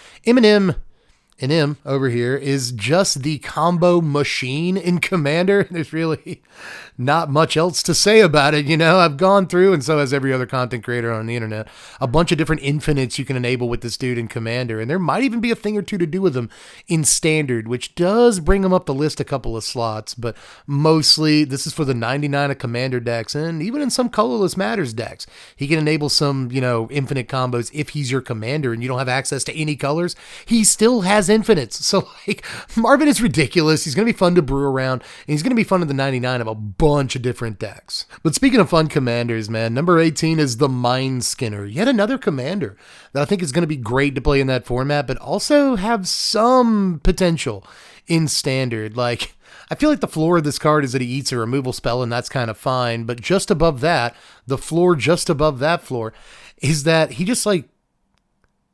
M over here is just the combo machine in Commander. There's really not much else to say about it. You know, I've gone through, and so has every other content creator on the internet, a bunch of different infinites you can enable with this dude in Commander. And there might even be a thing or two to do with him in Standard, which does bring him up the list a couple of slots. But mostly this is for the 99 of Commander decks, and even in some colorless Matters decks. He can enable some, infinite combos if he's your Commander and you don't have access to any colors. He still has infinites. So like Marvin is ridiculous. He's going to be fun to brew around, and he's going to be fun in the 99 of a bunch of different decks. But speaking of fun commanders, man, number 18 is the Mind Skinner. Yet another commander that I think is going to be great to play in that format, but also have some potential in Standard. Like, I feel like the floor of this card is that he eats a removal spell, and that's kind of fine. But just above that, the floor just above that floor is that he just like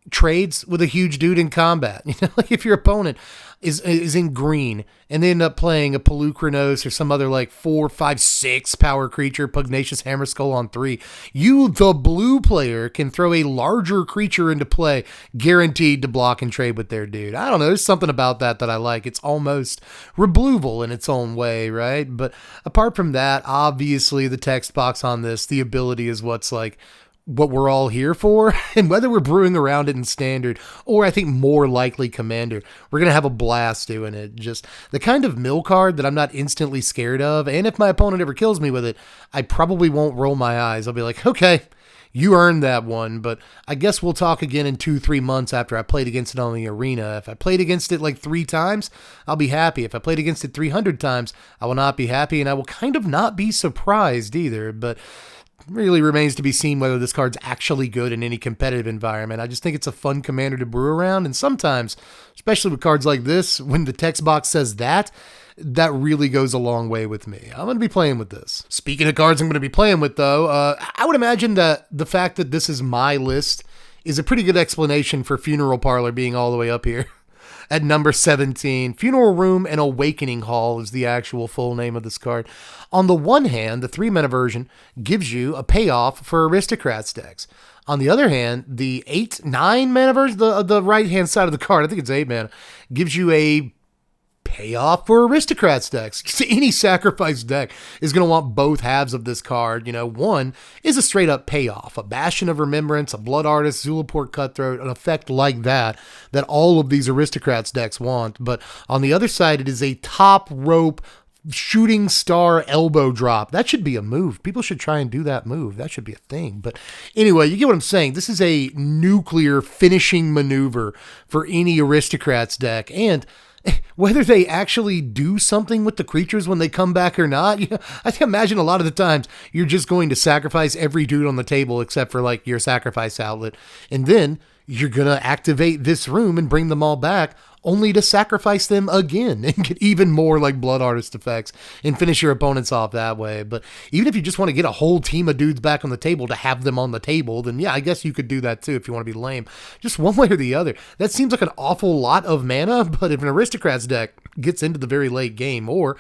trades with a huge dude in combat. Like if your opponent is in green and they end up playing a Pelucranos or some other like 4, 5, 6 power creature, Pugnacious Hammerskull on 3, you, the blue player, can throw a larger creature into play, guaranteed to block and trade with their dude. I don't know. There's something about that I like. It's almost rebluval in its own way, right? But apart from that, obviously the text box on this, the ability is what's like what we're all here for, and whether we're brewing around it in Standard or I think more likely Commander, we're going to have a blast doing it. Just the kind of mill card that I'm not instantly scared of, and if my opponent ever kills me with it, I probably won't roll my eyes. I'll be like, okay, you earned that one, but I guess we'll talk again in 2-3 months after I played against it on the arena. If I played against it like 3 times, I'll be happy. If I played against it 300 times, I will not be happy, and I will kind of not be surprised either, but really remains to be seen whether this card's actually good in any competitive environment. I just think it's a fun commander to brew around, and sometimes, especially with cards like this, when the text box says that really goes a long way with me. I'm going to be playing with this. Speaking of cards I'm going to be playing with, though, I would imagine that the fact that this is my list is a pretty good explanation for Funeral Parlor being all the way up here. At number 17, Funeral Room and Awakening Hall is the actual full name of this card. On the one hand, the 3-mana version gives you a payoff for Aristocrats decks. On the other hand, the 8-9 mana version, the right-hand side of the card, I think it's 8 mana, gives you a payoff for Aristocrats decks. Any sacrifice deck is going to want both halves of this card. One is a straight up payoff, a Bastion of Remembrance, a Blood Artist, Zulaport Cutthroat, an effect like that all of these Aristocrats decks want. But on the other side, it is a top rope shooting star elbow drop. That should be a move. People should try and do that move. That should be a thing. But anyway, you get what I'm saying. This is a nuclear finishing maneuver for any Aristocrats deck, and whether they actually do something with the creatures when they come back or not, I can imagine a lot of the times you're just going to sacrifice every dude on the table except for like your sacrifice outlet. And then you're going to activate this room and bring them all back only to sacrifice them again and get even more like Blood Artist effects and finish your opponents off that way. But even if you just want to get a whole team of dudes back on the table to have them on the table, then yeah, I guess you could do that too if you want to be lame. Just one way or the other. That seems like an awful lot of mana, but if an Aristocrats deck gets into the very late game, or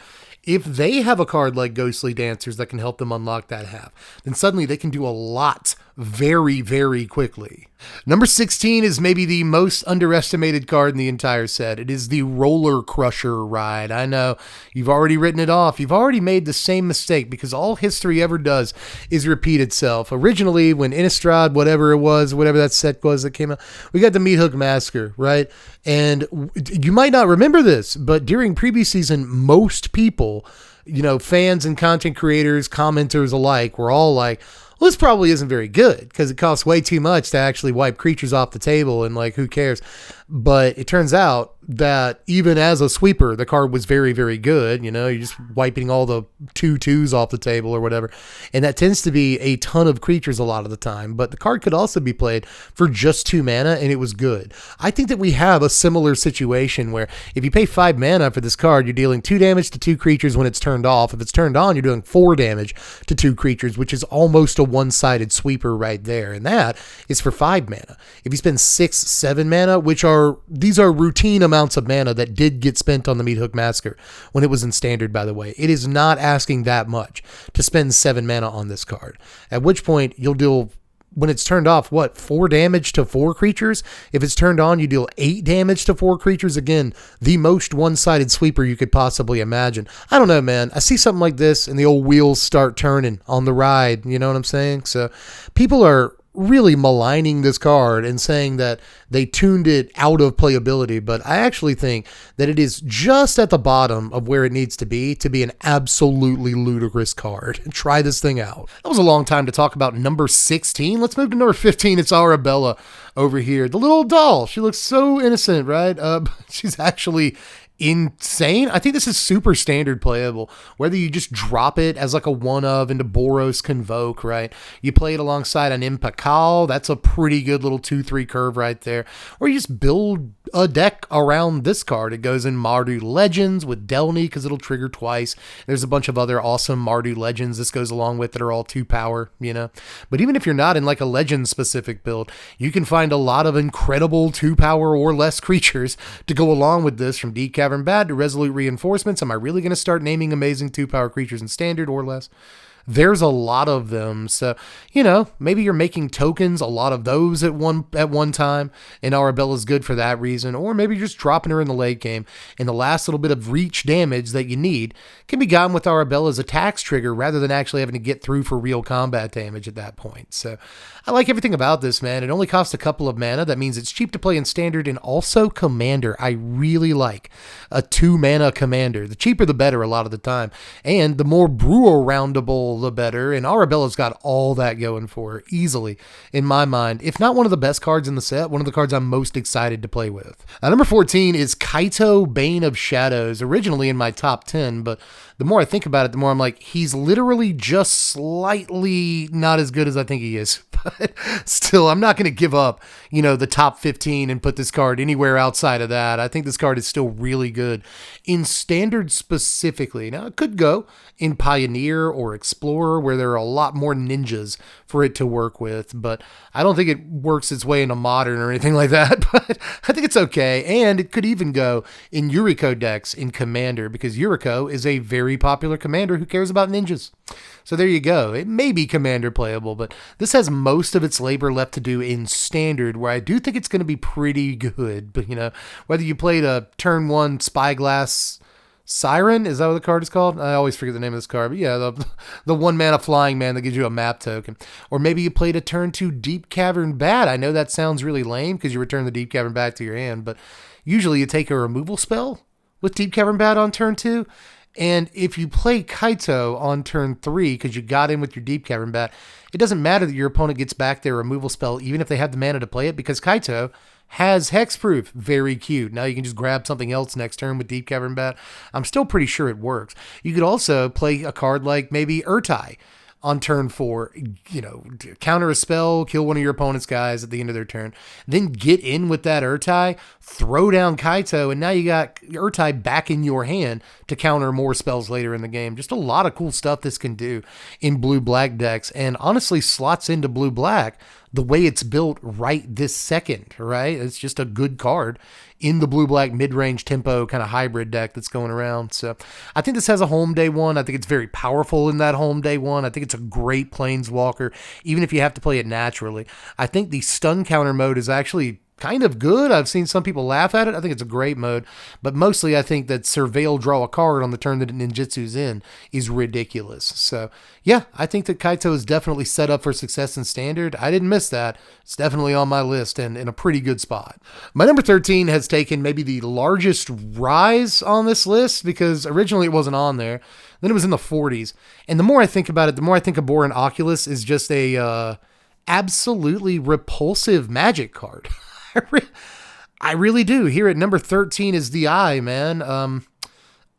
if they have a card like Ghostly Dancers that can help them unlock that half, then suddenly they can do a lot very, very quickly. Number 16 is maybe the most underestimated card in the entire set. It is the Roller Crusher Ride. I know, you've already written it off. You've already made the same mistake because all history ever does is repeat itself. Originally, when Innistrad, whatever it was, whatever that set was that came out, we got the Meathook Massacre, right? And you might not remember this, but during previous season, most people, fans and content creators, commenters alike, were all like, well, this probably isn't very good because it costs way too much to actually wipe creatures off the table and who cares? But it turns out that even as a sweeper, the card was very, very good. You're just wiping all the 2/2s off the table or whatever. And that tends to be a ton of creatures a lot of the time. But the card could also be played for just 2 mana and it was good. I think that we have a similar situation where if you pay 5 mana for this card, you're dealing 2 damage to 2 creatures when it's turned off. If it's turned on, you're doing 4 damage to 2 creatures, which is almost a one-sided sweeper right there. And that is for 5 mana. If you spend 6, 7 mana, these are routine amounts of mana that did get spent on the Meathook Massacre when it was in standard, by the way. It is not asking that much to spend 7 mana on this card. At which point you'll deal, when it's turned off, 4 damage to 4 creatures? If it's turned on, you deal 8 damage to 4 creatures. Again, the most one-sided sweeper you could possibly imagine. I don't know, man. I see something like this and the old wheels start turning on the ride. You know what I'm saying? So people are really maligning this card and saying that they tuned it out of playability, but I actually think that it is just at the bottom of where it needs to be an absolutely ludicrous card. Try this thing out. That was a long time to talk about number 16. Let's move to number 15. It's Arabella over here. The little doll. She looks so innocent, right? She's actually insane. I think this is super standard playable. Whether you just drop it as a one of into Boros Convoke, right? You play it alongside an Impakal. That's a pretty good little 2/3 curve right there. Or you just build a deck around this card. It goes in Mardu Legends with Delny because it'll trigger twice. There's a bunch of other awesome Mardu Legends this goes along with that are all 2 power, But even if you're not in a legend specific build, you can find a lot of incredible 2 power or less creatures to go along with this, from Deep Cavern Bad to Resolute Reinforcements. Am I really going to start naming amazing 2 power creatures in standard or less? There's a lot of them. So, maybe you're making tokens, a lot of those at one time, and Arabella's good for that reason. Or maybe you're just dropping her in the late game, and the last little bit of reach damage that you need can be gotten with Arabella's attacks trigger rather than actually having to get through for real combat damage at that point. So I like everything about this, man. It only costs a couple of mana. That means it's cheap to play in standard and also commander. I really like a 2 mana commander. The cheaper the better a lot of the time. And the more brew-aroundable the better, and Arabella's got all that going for her easily, in my mind. If not one of the best cards in the set, one of the cards I'm most excited to play with. Number 14 is Kaio, Bane of Shadows, originally in my top 10, but the more I think about it, the more I'm like, he's literally just slightly not as good as I think he is. But still, I'm not going to give up, the top 15 and put this card anywhere outside of that. I think this card is still really good in standard specifically. Now, it could go in Pioneer or Explorer, where there are a lot more ninjas for it to work with, but I don't think it works its way into Modern or anything like that, but I think it's okay. And it could even go in Yuriko decks in Commander, because Yuriko is a very popular commander who cares about ninjas. So there you go. It may be Commander playable, but this has most of its labor left to do in Standard, where I do think it's going to be pretty good. But, whether you played a turn 1 Spyglass Siren, is that what the card is called? I always forget the name of this card, but yeah, the 1 mana flying man that gives you a map token. Or maybe you played a turn 2 Deep Cavern Bat. I know that sounds really lame because you return the Deep Cavern Bat to your hand, but usually you take a removal spell with Deep Cavern Bat on turn 2. And if you play Kaito on turn 3 because you got in with your Deep Cavern Bat, it doesn't matter that your opponent gets back their removal spell, even if they have the mana to play it, because Kaito has hexproof. Very cute. Now you can just grab something else next turn with Deep Cavern Bat. I'm still pretty sure it works. You could also play a card like maybe Urtai on turn 4, counter a spell, kill one of your opponent's guys at the end of their turn, then get in with that Urtai, throw down Kaito, and now you got Urtai back in your hand to counter more spells later in the game. Just a lot of cool stuff this can do in blue-black decks, and honestly slots into blue-black the way it's built right this second, right? It's just a good card in the blue-black mid-range tempo kind of hybrid deck that's going around. So I think this has a home day one. I think it's very powerful in that home day one. I think it's a great planeswalker, even if you have to play it naturally. I think the stun counter mode is actually kind of good. I've seen some people laugh at it. I think it's a great mode, but mostly I think that surveil, draw a card on the turn that ninjutsu's in is ridiculous. So yeah, I think that Kaito is definitely set up for success in standard. I didn't miss that. It's definitely on my list and in a pretty good spot. My number 13 has taken maybe the largest rise on this list because originally it wasn't on there. Then it was in the 40s. And the more I think about it, the more I think Aboran Oculus is just a absolutely repulsive Magic card. I really do. Here at number 13 is the Eye, man.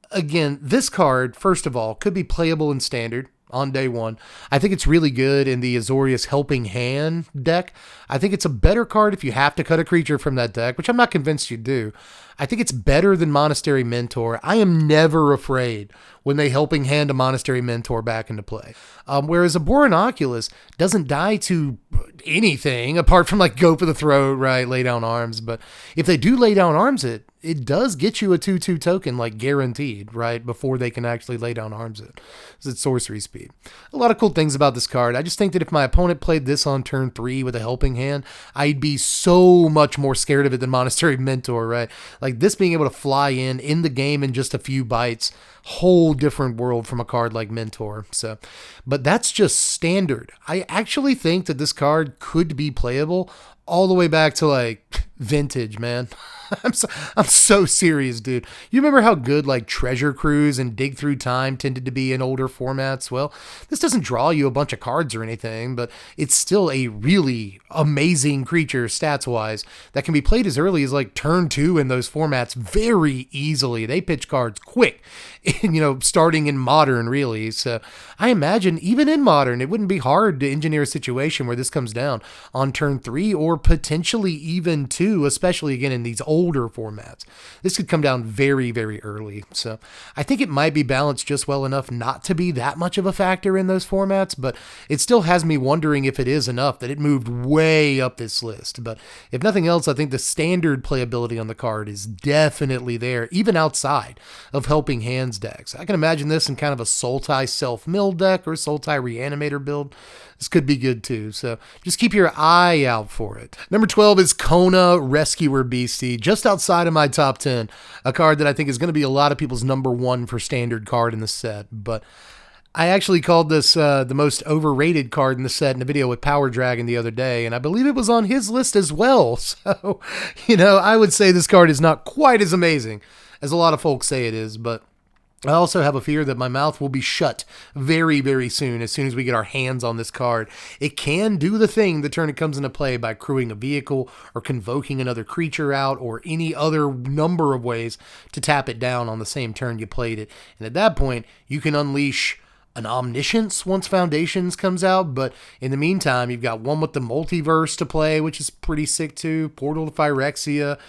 Again, this card, first of all, could be playable in standard on day one. I think it's really good in the Azorius Helping Hand deck. I think it's a better card if you have to cut a creature from that deck, which I'm not convinced you do. I think it's better than Monastery Mentor. I am never afraid when they Helping Hand a Monastery Mentor back into play. Whereas a Aboran Oculus doesn't die to anything apart from like go for the throat, right? Lay down arms. But if they do lay down arms, it does get you a 2/2 token, like guaranteed, right? Before they can actually lay down arms it. It's sorcery speed. A lot of cool things about this card. I just think that if my opponent played this on turn 3 with a Helping Hand, I'd be so much more scared of it than Monastery Mentor, right? Like this being able to fly in the game in just a few bites, whole different world from a card like Mentor. So, but that's just standard. I actually think that this card could be playable all the way back to like vintage, man. I'm so serious, dude. You remember how good like Treasure Cruise and Dig Through Time tended to be in older formats? Well, this doesn't draw you a bunch of cards or anything, but it's still a really amazing creature stats-wise that can be played as early as like turn 2 in those formats very easily. They pitch cards quick, starting in Modern, really. So I imagine even in Modern, it wouldn't be hard to engineer a situation where this comes down on turn 3 or potentially even 2, especially again in these older formats. This could come down very, very early. So I think it might be balanced just well enough not to be that much of a factor in those formats, but it still has me wondering if it is enough that it moved way up this list. But if nothing else, I think the standard playability on the card is definitely there, even outside of Helping Hands decks. I can imagine this in kind of a Sultai self-mill deck or Sultai Reanimator build. This could be good too, so just keep your eye out for it. Number 12 is Kona Rescuer Beastie, just outside of my top 10. A card that I think is going to be a lot of people's number 1 for standard card in the set, but I actually called this the most overrated card in the set in a video with Power Dragon the other day, and I believe it was on his list as well. So, I would say this card is not quite as amazing as a lot of folks say it is, but I also have a fear that my mouth will be shut very, very soon as we get our hands on this card. It can do the thing the turn it comes into play by crewing a vehicle or convoking another creature out or any other number of ways to tap it down on the same turn you played it. And at that point, you can unleash an Omniscience once Foundations comes out, but in the meantime, you've got one with the Multiverse to play, which is pretty sick too. Portal to Phyrexia.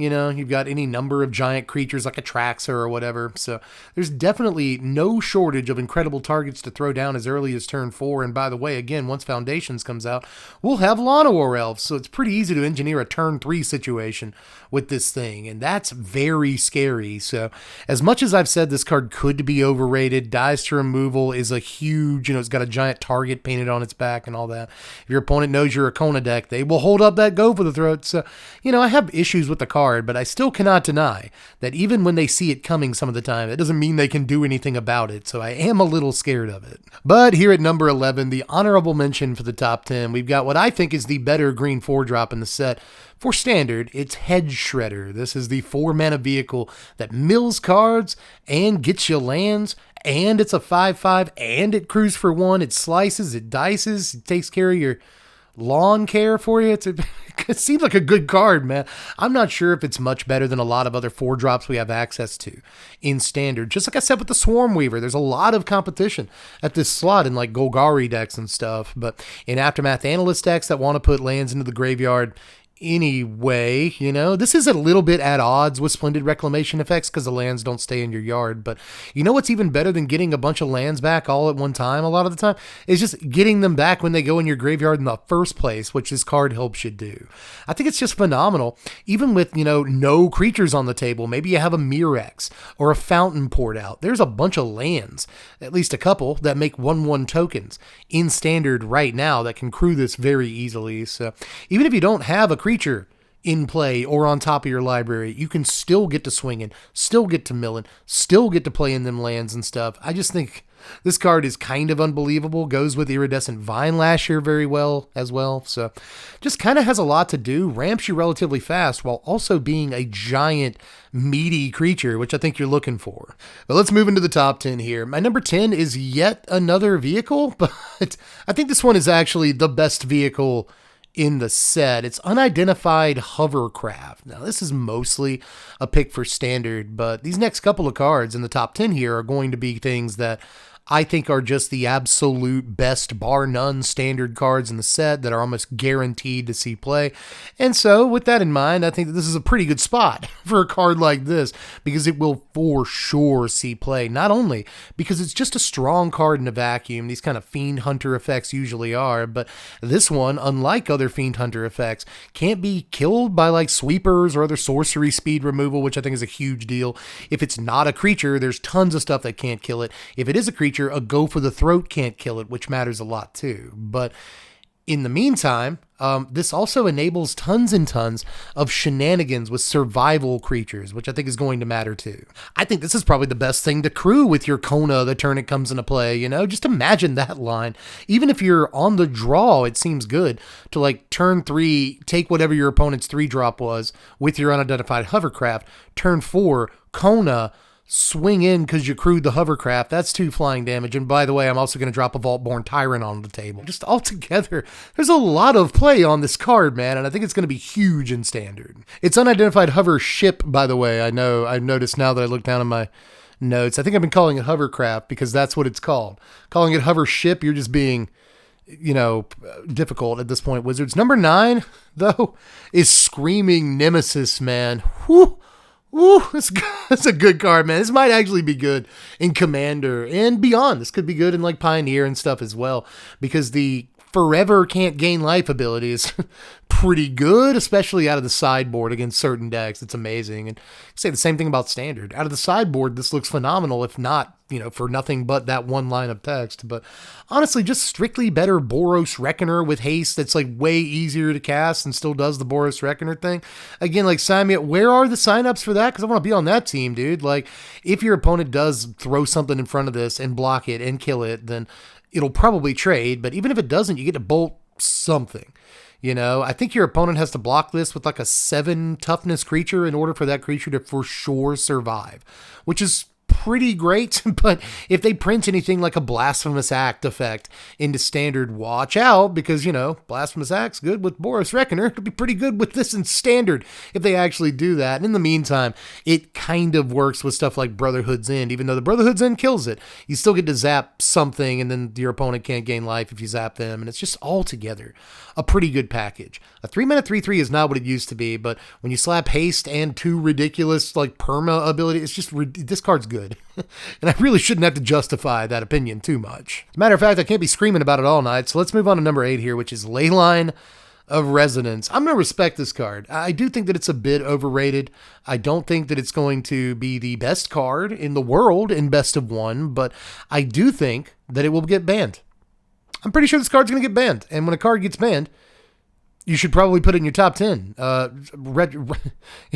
You've got any number of giant creatures like a Traxxer or whatever. So there's definitely no shortage of incredible targets to throw down as early as turn 4. And by the way, again, once Foundations comes out, we'll have Llanowar Elves. So it's pretty easy to engineer a turn 3 situation with this thing. And that's very scary. So as much as I've said this card could be overrated, dies to removal is a huge, it's got a giant target painted on its back and all that. If your opponent knows you're a Kona deck, they will hold up that go for the throat. So, I have issues with the card, but I still cannot deny that even when they see it coming some of the time, it doesn't mean they can do anything about it, so I am a little scared of it. But here at number 11, the honorable mention for the top 10, we've got what I think is the better green 4-drop in the set. For standard, it's Hedge Shredder. This is the 4-mana vehicle that mills cards and gets you lands, and it's a 5/5, and it crews for 1, it slices, it dices, it takes care of your lawn care for you. It seems like a good card, man. I'm not sure if it's much better than a lot of other 4-drops we have access to in standard. Just like I said with the Swarm Weaver, there's a lot of competition at this slot in like Golgari decks and stuff. But in Aftermath Analyst decks that want to put lands into the graveyard, anyway. You know, this is a little bit at odds with Splendid Reclamation effects because the lands don't stay in your yard. But you know what's even better than getting a bunch of lands back all at one time a lot of the time is just getting them back when they go in your graveyard in the first place, which this card helps you do. I think it's just phenomenal. Even with, you know, no creatures on the table, maybe you have a Mirex or a Fountain poured out. There's a bunch of lands, at least a couple, that make 1/1 tokens in Standard right now that can crew this very easily. So even if you don't have a creature in play or on top of your library, you can still get to swinging, still get to milling, still get to play in them lands and stuff. I just think this card is kind of unbelievable. Goes with Iridescent Vine Lasher very well as well. So just kind of has a lot to do. Ramps you relatively fast while also being a giant meaty creature, which I think you're looking for. But let's move into the top 10 here. My number 10 is yet another vehicle, but I think this one is actually the best vehicle in the set. It's Unidentified Hovercraft. Now, this is mostly a pick for Standard, but these next couple of cards in the top 10 here are going to be things that I think are just the absolute best, bar none, Standard cards in the set that are almost guaranteed to see play. And so, with that in mind, I think that this is a pretty good spot for a card like this because it will for sure see play. Not only because it's just a strong card in a vacuum, these kind of Fiend Hunter effects usually are, but this one, unlike other Fiend Hunter effects, can't be killed by like sweepers or other sorcery speed removal, which I think is a huge deal. If it's not a creature, there's tons of stuff that can't kill it. If it is a creature, a Go for the Throat can't kill it, which matters a lot too. But in the meantime, this also enables tons and tons of shenanigans with survival creatures, which I think is going to matter too. I think this is probably the best thing to crew with your Kona the turn it comes into play, you know? Just imagine that line. Even if you're on the draw, it seems good to like turn 3, take whatever your opponent's 3-drop was with your Unidentified Hovercraft, turn 4, Kona, swing in because you crewed the Hovercraft. That's 2 flying damage. And by the way, I'm also going to drop a Vaultborn Tyrant on the table. Just altogether, there's a lot of play on this card, man, and I think it's going to be huge in Standard. It's Unidentified Hover Ship, by the way. I know, I've noticed now that I look down at my notes. I think I've been calling it Hovercraft because that's what it's called. Calling it Hover Ship, you're just being, you know, difficult at this point, Wizards. Number 9, though, is Screaming Nemesis, man. Whew. Ooh, that's a good card, man. This might actually be good in Commander and beyond. This could be good in like Pioneer and stuff as well, because the forever can't gain life ability is pretty good, especially out of the sideboard against certain decks. It's amazing. And I say the same thing about Standard. Out of the sideboard, this looks phenomenal, if not, you know, for nothing but that one line of text. But honestly, just strictly better Boros Reckoner with haste that's like way easier to cast and still does the Boros Reckoner thing. Again, like, sign me up. Where are the signups for that? Because I want to be on that team, dude. Like, if your opponent does throw something in front of this and block it and kill it, then it'll probably trade. But even if it doesn't, you get to bolt something. You know, I think your opponent has to block this with like a 7 toughness creature in order for that creature to for sure survive, which is pretty great. But if they print anything like a Blasphemous Act effect into Standard, watch out, because, you know, Blasphemous Act's good with Boros Reckoner. It'll be pretty good with this in Standard if they actually do that. And in the meantime, it kind of works with stuff like Brotherhood's End. Even though the Brotherhood's End kills it, you still get to zap something, and then your opponent can't gain life if you zap them. And it's just all together a pretty good package. A 3-mana 3/3 is not what it used to be, but when you slap haste and 2 ridiculous like perma ability, it's just, this card's good. And I really shouldn't have to justify that opinion too much. As a matter of fact, I can't be screaming about it all night, so let's move on to number 8 here, which is Layline of Residence. I'm going to respect this card. I do think that it's a bit overrated. I don't think that it's going to be the best card in the world in best of 1, but I do think that it will get banned. I'm pretty sure this card's going to get banned. And when a card gets banned, you should probably put it in your top 10.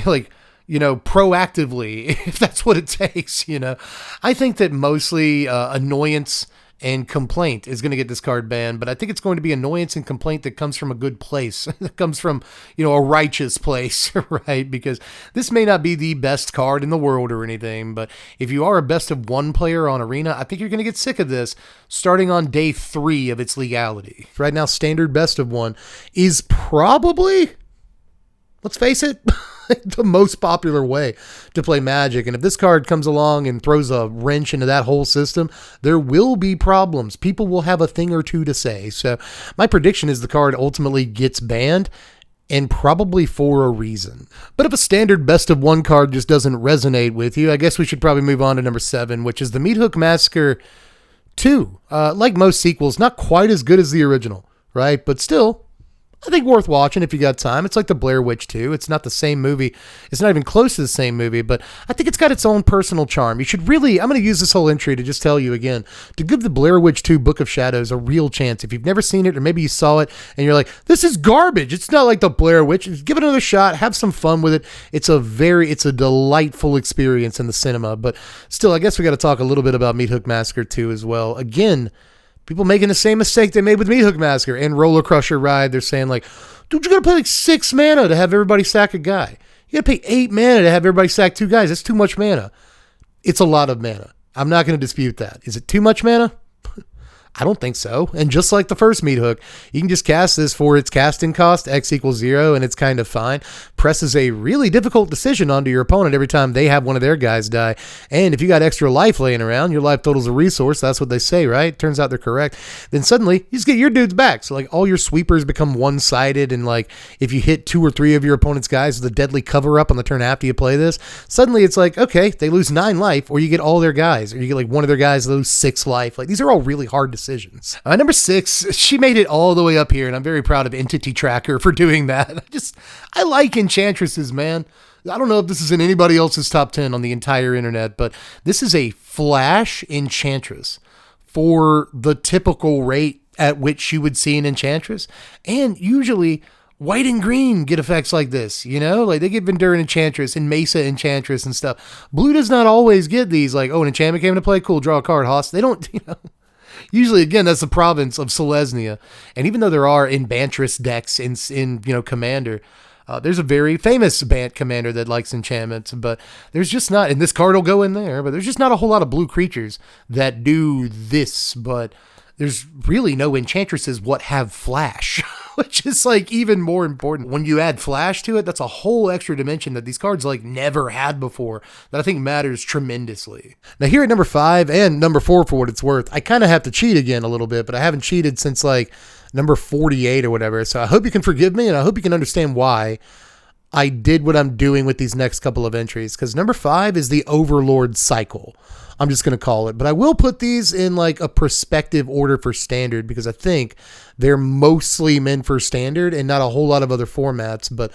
Like, you know, proactively, if that's what it takes, you know. I think that mostly annoyance and complaint is going to get this card banned, but I think it's going to be annoyance and complaint that comes from a good place. That comes from, you know, a righteous place, right? Because this may not be the best card in the world or anything, but if you are a best of 1 player on Arena, I think you're going to get sick of this starting on day 3 of its legality. Right now, Standard best of 1 is probably, let's face it, the most popular way to play Magic. And if this card comes along and throws a wrench into that whole system, there will be problems. People will have a thing or two to say. So my prediction is the card ultimately gets banned. and probably for a reason. But if a standard best of one card just doesn't resonate with you, I guess we should probably move on to number 7, which is the Meathook Massacre 2. Like most sequels, not quite as good as the original, right? But still, I think worth watching if you got time. It's like the Blair Witch 2. It's not the same movie. It's not even close to the same movie, but I think it's got its own personal charm. You should really, I'm going to use this whole entry to just tell you again, to give the Blair Witch 2 Book of Shadows a real chance. If you've never seen it, or maybe you saw it and you're like, this is garbage. It's not like the Blair Witch. Just give it another shot. Have some fun with it. It's a delightful experience in the cinema, but still, I guess we got to talk a little bit about Meathook Massacre 2 as well. Again, people making the same mistake they made with Meathook Massacre and Roller Crusher Ride. They're saying like, dude, you got to pay like 6 mana to have everybody sack a guy. You got to pay 8 mana to have everybody sack 2 guys. That's too much mana. It's a lot of mana. I'm not going to dispute that. Is it too much mana? I don't think so. And just like the first Meathook, you can just cast this for its casting cost, X equals 0, and it's kind of fine. Presses a really difficult decision onto your opponent every time they have one of their guys die. And if you got extra life laying around, your life total's a resource. That's what they say, right? Turns out they're correct. Then suddenly, you just get your dudes back. So like all your sweepers become one-sided, and like if you hit 2 or 3 of your opponent's guys with a deadly cover-up on the turn after you play this, suddenly it's like, okay, they lose 9 life, or you get all their guys, or you get like one of their guys lose 6 life. Like these are all really hard decisions. Number 6, she made it all the way up here, and I'm very proud of Entity Tracker for doing that. I like Enchantresses, man. I don't know if this is in anybody else's top 10 on the entire internet, but this is a flash Enchantress for the typical rate at which you would see an Enchantress. And usually white and green get effects like this, you know, like they get Venduran Enchantress and Mesa Enchantress and stuff. Blue does not always get these, like, oh, an enchantment came into play, cool, draw a card, Hoss. They don't, you know. Usually, again, that's the province of Selesnya. And even though there are Enchantress decks in Commander, there's a very famous Bant commander that likes enchantments, but there's just not, and this card will go in there, but there's just not a whole lot of blue creatures that do this, but there's really no enchantresses what have flash, which is like even more important. When you add flash to it, that's a whole extra dimension that these cards like never had before that I think matters tremendously. Now here at number 5 and number 4 for what it's worth, I kind of have to cheat again a little bit, but I haven't cheated since like number 48 or whatever. So I hope you can forgive me, and I hope you can understand why I did what I'm doing with these next couple of entries, because number 5 is the Overlord Cycle. I'm just going to call it, but I will put these in like a perspective order for standard, because I think they're mostly meant for standard and not a whole lot of other formats, but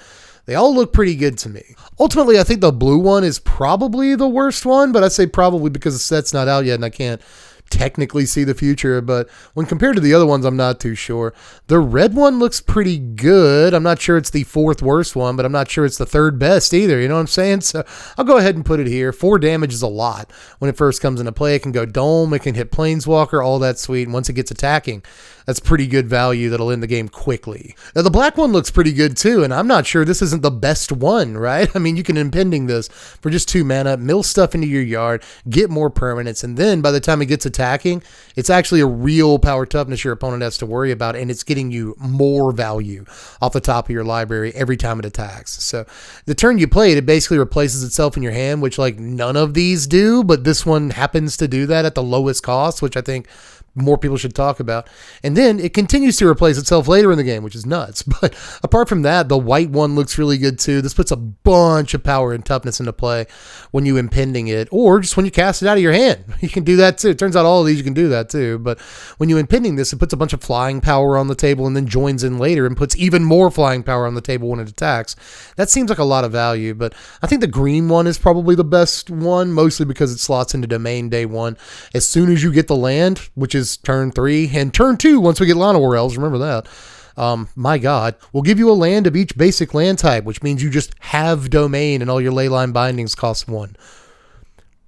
they all look pretty good to me. Ultimately, I think the blue one is probably the worst one, but I say probably because the set's not out yet and I can't technically see the future, but when compared to the other ones, I'm not too sure. The red one looks pretty good. I'm not sure it's the 4th worst one, but I'm not sure it's the 3rd best either. You know what I'm saying? So I'll go ahead and put it here. 4 damage is a lot. When it first comes into play, it can go Dome, it can hit Planeswalker, all that sweet. And once it gets attacking, that's pretty good value that'll end the game quickly. Now the black one looks pretty good too, and I'm not sure this isn't the best one, right? I mean, you can impending this for just 2 mana, mill stuff into your yard, get more permanents, and then by the time it gets attacking, it's actually a real power toughness your opponent has to worry about, and it's getting you more value off the top of your library every time it attacks. So the turn you play it, it basically replaces itself in your hand, which like none of these do, but this one happens to do that at the lowest cost, which I think more people should talk about. And then it continues to replace itself later in the game, which is nuts. But apart from that, the white one looks really good too. This puts a bunch of power and toughness into play when you impending it, or just when you cast it out of your hand. You can do that too. It turns out all of these you can do that too. But when you impending this, it puts a bunch of flying power on the table and then joins in later and puts even more flying power on the table when it attacks. That seems like a lot of value, but I think the green one is probably the best one, mostly because it slots into domain day 1. As soon as you get the land, which is turn 3 and turn 2, once we get Llanowar Elves, remember that. My God, we'll give you a land of each basic land type, which means you just have domain and all your leyline bindings cost 1.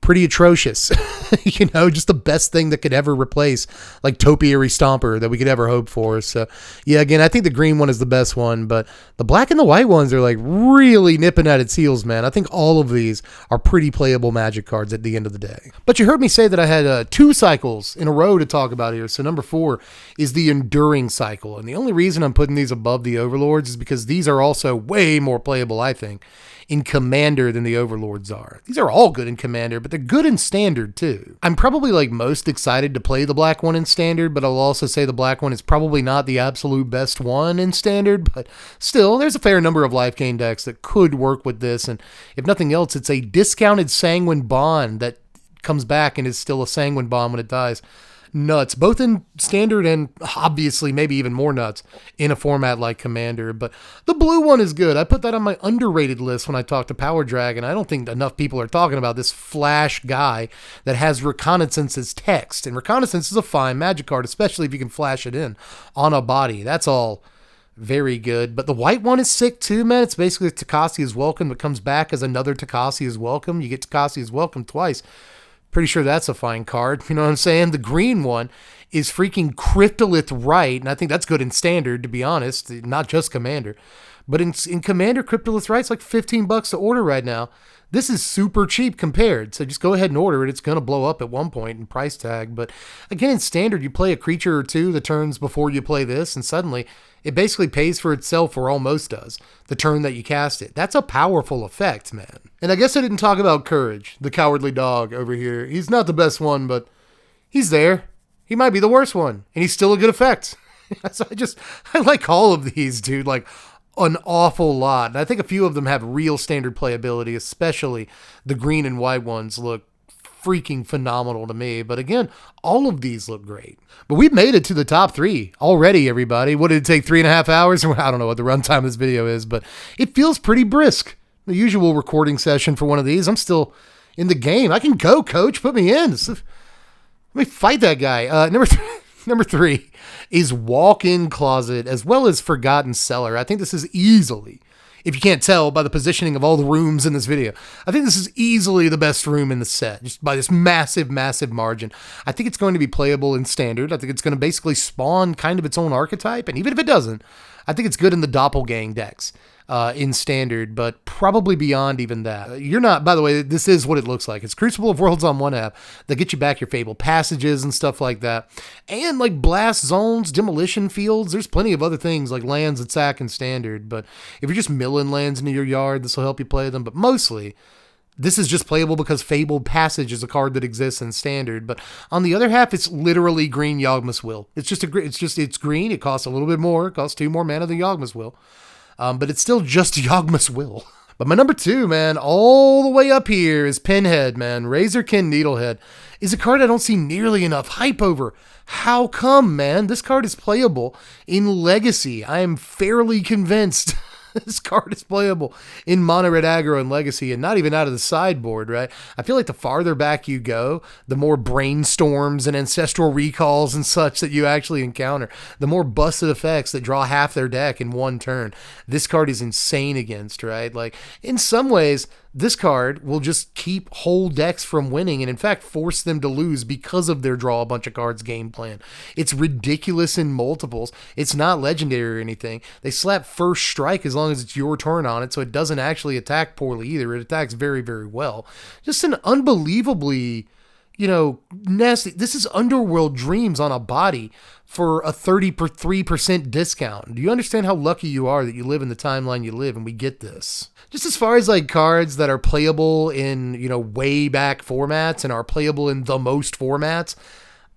Pretty atrocious. You know, just the best thing that could ever replace like Topiary Stomper that we could ever hope for. So yeah, again, I think the green one is the best one, but the black and the white ones are like really nipping at its heels, man. I think all of these are pretty playable Magic cards at the end of the day. But you heard me say that I had 2 cycles in a row to talk about here. So number 4 is the Enduring Cycle. And the only reason I'm putting these above the Overlords is because these are also way more playable, I think, in Commander than the Overlords are. These are all good in Commander, but but they're good in Standard too. I'm probably like most excited to play the black one in Standard, but I'll also say the black one is probably not the absolute best one in Standard, but still, there's a fair number of life gain decks that could work with this, and if nothing else, it's a discounted Sanguine Bond that comes back and is still a Sanguine Bond when it dies. Nuts, both in Standard and obviously maybe even more nuts in a format like Commander. But the blue one is good. I put that on my underrated list when I talk to Power Dragon. I don't think enough people are talking about this flash guy that has Reconnaissance as text. And Reconnaissance is a fine magic card, especially if you can flash it in on a body. That's all very good. But the white one is sick too, man. It's basically Tassi is Welcome, but comes back as another Tassi is Welcome. You get Tassi is Welcome twice. Pretty sure that's a fine card. You know what I'm saying? The green one is freaking Cryptolith Right, and I think that's good in Standard, to be honest, not just Commander. But in Commander, Cryptolith Right's like $15 to order right now. This is super cheap compared, so just go ahead and order it. It's going to blow up at one point in price tag. But again, in Standard, you play a creature or two the turns before you play this, and suddenly it basically pays for itself, or almost does, the turn that you cast it. That's a powerful effect, man. And I guess I didn't talk about Courage, the cowardly dog over here. He's not the best one, but he's there. He might be the worst one, and he's still a good effect. So I like all of these, dude, like an awful lot. And I think a few of them have real Standard playability, especially the green and white ones look freaking phenomenal to me. But again, all of these look great. But we've made it to the top 3 already, everybody. What did it take, 3.5 hours? I don't know what the runtime of this video is, but it feels pretty brisk. The usual recording session for one of these. I'm still in the game. I can go, coach. Put me in. Let me fight that guy. Number 3 is Walk-In Closet, as well as Forgotten Cellar. I think this is easily, if you can't tell by the positioning of all the rooms in this video, I think this is easily the best room in the set, just by this massive, massive margin. I think it's going to be playable in Standard. I think it's going to basically spawn kind of its own archetype, and even if it doesn't, I think it's good in the Doppelgang decks in Standard, but probably beyond even that. You're not, by the way, this is what it looks like. It's Crucible of Worlds on one app that get you back your Fabled Passages and stuff like that. And like Blast Zones, Demolition Fields, there's plenty of other things like lands that sack in Standard. But if you're just milling lands into your yard, this will help you play them. But mostly, this is just playable because Fabled Passage is a card that exists in Standard. But on the other half, it's literally green Yawgmoth's Will. It's green. It costs a little bit more. It costs 2 more mana than Yawgmoth's Will. But it's still just Yawgmoth's Will. But my number 2, man, all the way up here is Pinhead, man. Razorkin Needlehead is a card I don't see nearly enough hype over. How come, man? This card is playable in Legacy. I am fairly convinced this card is playable in Mono Red Aggro and Legacy, and not even out of the sideboard, right? I feel like the farther back you go, the more brainstorms and ancestral recalls and such that you actually encounter, the more busted effects that draw half their deck in one turn. This card is insane against, right? Like, in some ways, this card will just keep whole decks from winning and in fact force them to lose because of their draw a bunch of cards game plan. It's ridiculous in multiples. It's not legendary or anything. They slap first strike as long as it's your turn on it, so it doesn't actually attack poorly either. It attacks very, very well. Just an unbelievably, nasty. This is Underworld Dreams on a body for a 33% discount. Do you understand how lucky you are that you live in the timeline you live and we get this? Just as far as like cards that are playable in, way back formats and are playable in the most formats,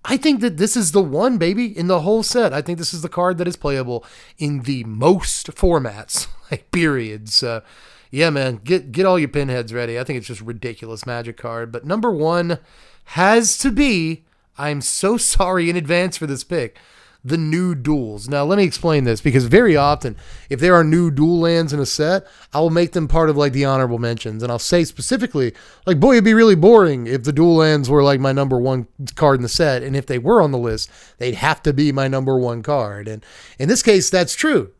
I think that this is the one, baby, in the whole set. I think this is the card that is playable in the most formats, like period. So yeah, man, get all your pinheads ready. I think it's just ridiculous magic card. But number 1 has to be, I'm so sorry in advance for this pick, the new duels. Now, let me explain this, because very often, if there are new dual lands in a set, I will make them part of like the honorable mentions, and I'll say specifically, like, boy, it'd be really boring if the dual lands were like my number 1 card in the set, and if they were on the list, they'd have to be my number 1 card. And in this case, that's true.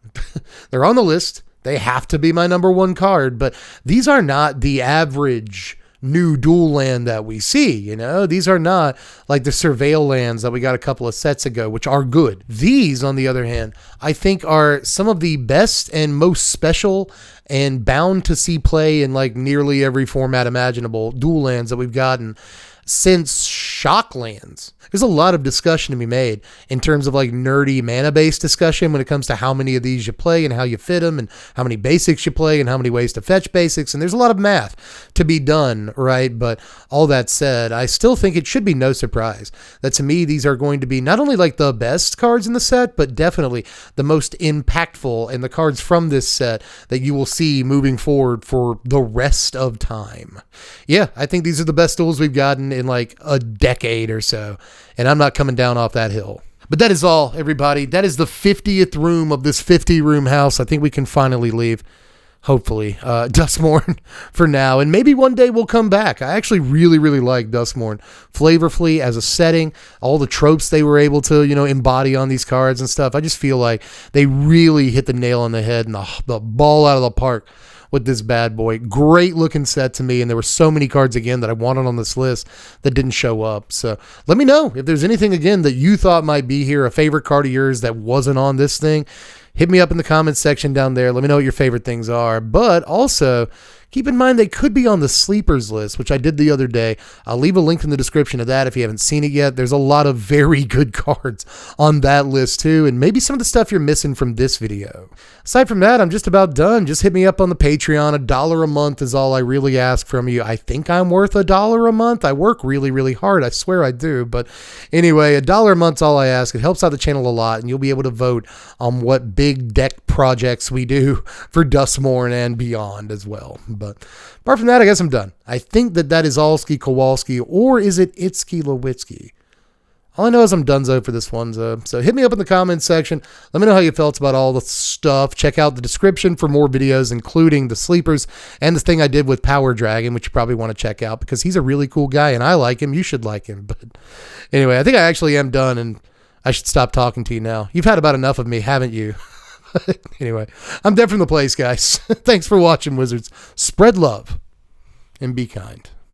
They're on the list. They have to be my number 1 card, but these are not the average new dual land that we see. These are not like the Surveil lands that we got a couple of sets ago, which are good. These, on the other hand, I think are some of the best and most special and bound to see play in like nearly every format imaginable dual lands that we've gotten since shock lands. There's a lot of discussion to be made in terms of like nerdy mana-based discussion when it comes to how many of these you play and how you fit them and how many basics you play and how many ways to fetch basics. And there's a lot of math to be done, right? But all that said, I still think it should be no surprise that to me, these are going to be not only like the best cards in the set, but definitely the most impactful and the cards from this set that you will see moving forward for the rest of time. Yeah, I think these are the best duels we've gotten in like a decade or so, and I'm not coming down off that hill. But that is all, everybody. That is the 50th room of this 50-room house. I think we can finally leave, hopefully, Duskmourn for now, and maybe one day we'll come back. I actually really, really like Duskmourn flavorfully as a setting, all the tropes they were able to, embody on these cards and stuff. I just feel like they really hit the nail on the head and the ball out of the park with this bad boy. Great looking set to me, and there were so many cards again that I wanted on this list that didn't show up. So let me know if there's anything again that you thought might be here, a favorite card of yours that wasn't on this thing. Hit me up in the comments section down there. Let me know what your favorite things are. But also, keep in mind they could be on the sleepers list, which I did the other day. I'll leave a link in the description of that if you haven't seen it yet. There's a lot of very good cards on that list too, and maybe some of the stuff you're missing from this video. Aside from that, I'm just about done. Just hit me up on the Patreon. $1 a month is all I really ask from you. I think I'm worth $1 a month. I work really, really hard. I swear I do. But anyway, $1 a month's all I ask. It helps out the channel a lot, and you'll be able to vote on what big deck projects we do for Duskmourn and beyond as well. But apart from that, I guess I'm done. I think that is Allski Kowalski, or is it Itski Lowitsky? All I know is I'm donezo for this one. So hit me up in the comments section. Let me know how you felt about all the stuff. Check out the description for more videos, including the sleepers and the thing I did with Power Dragon, which you probably want to check out because he's a really cool guy and I like him. You should like him. But anyway, I think I actually am done and I should stop talking to you now. You've had about enough of me, haven't you? Anyway, I'm dead from the place, guys. Thanks for watching, Wizards. Spread love and be kind.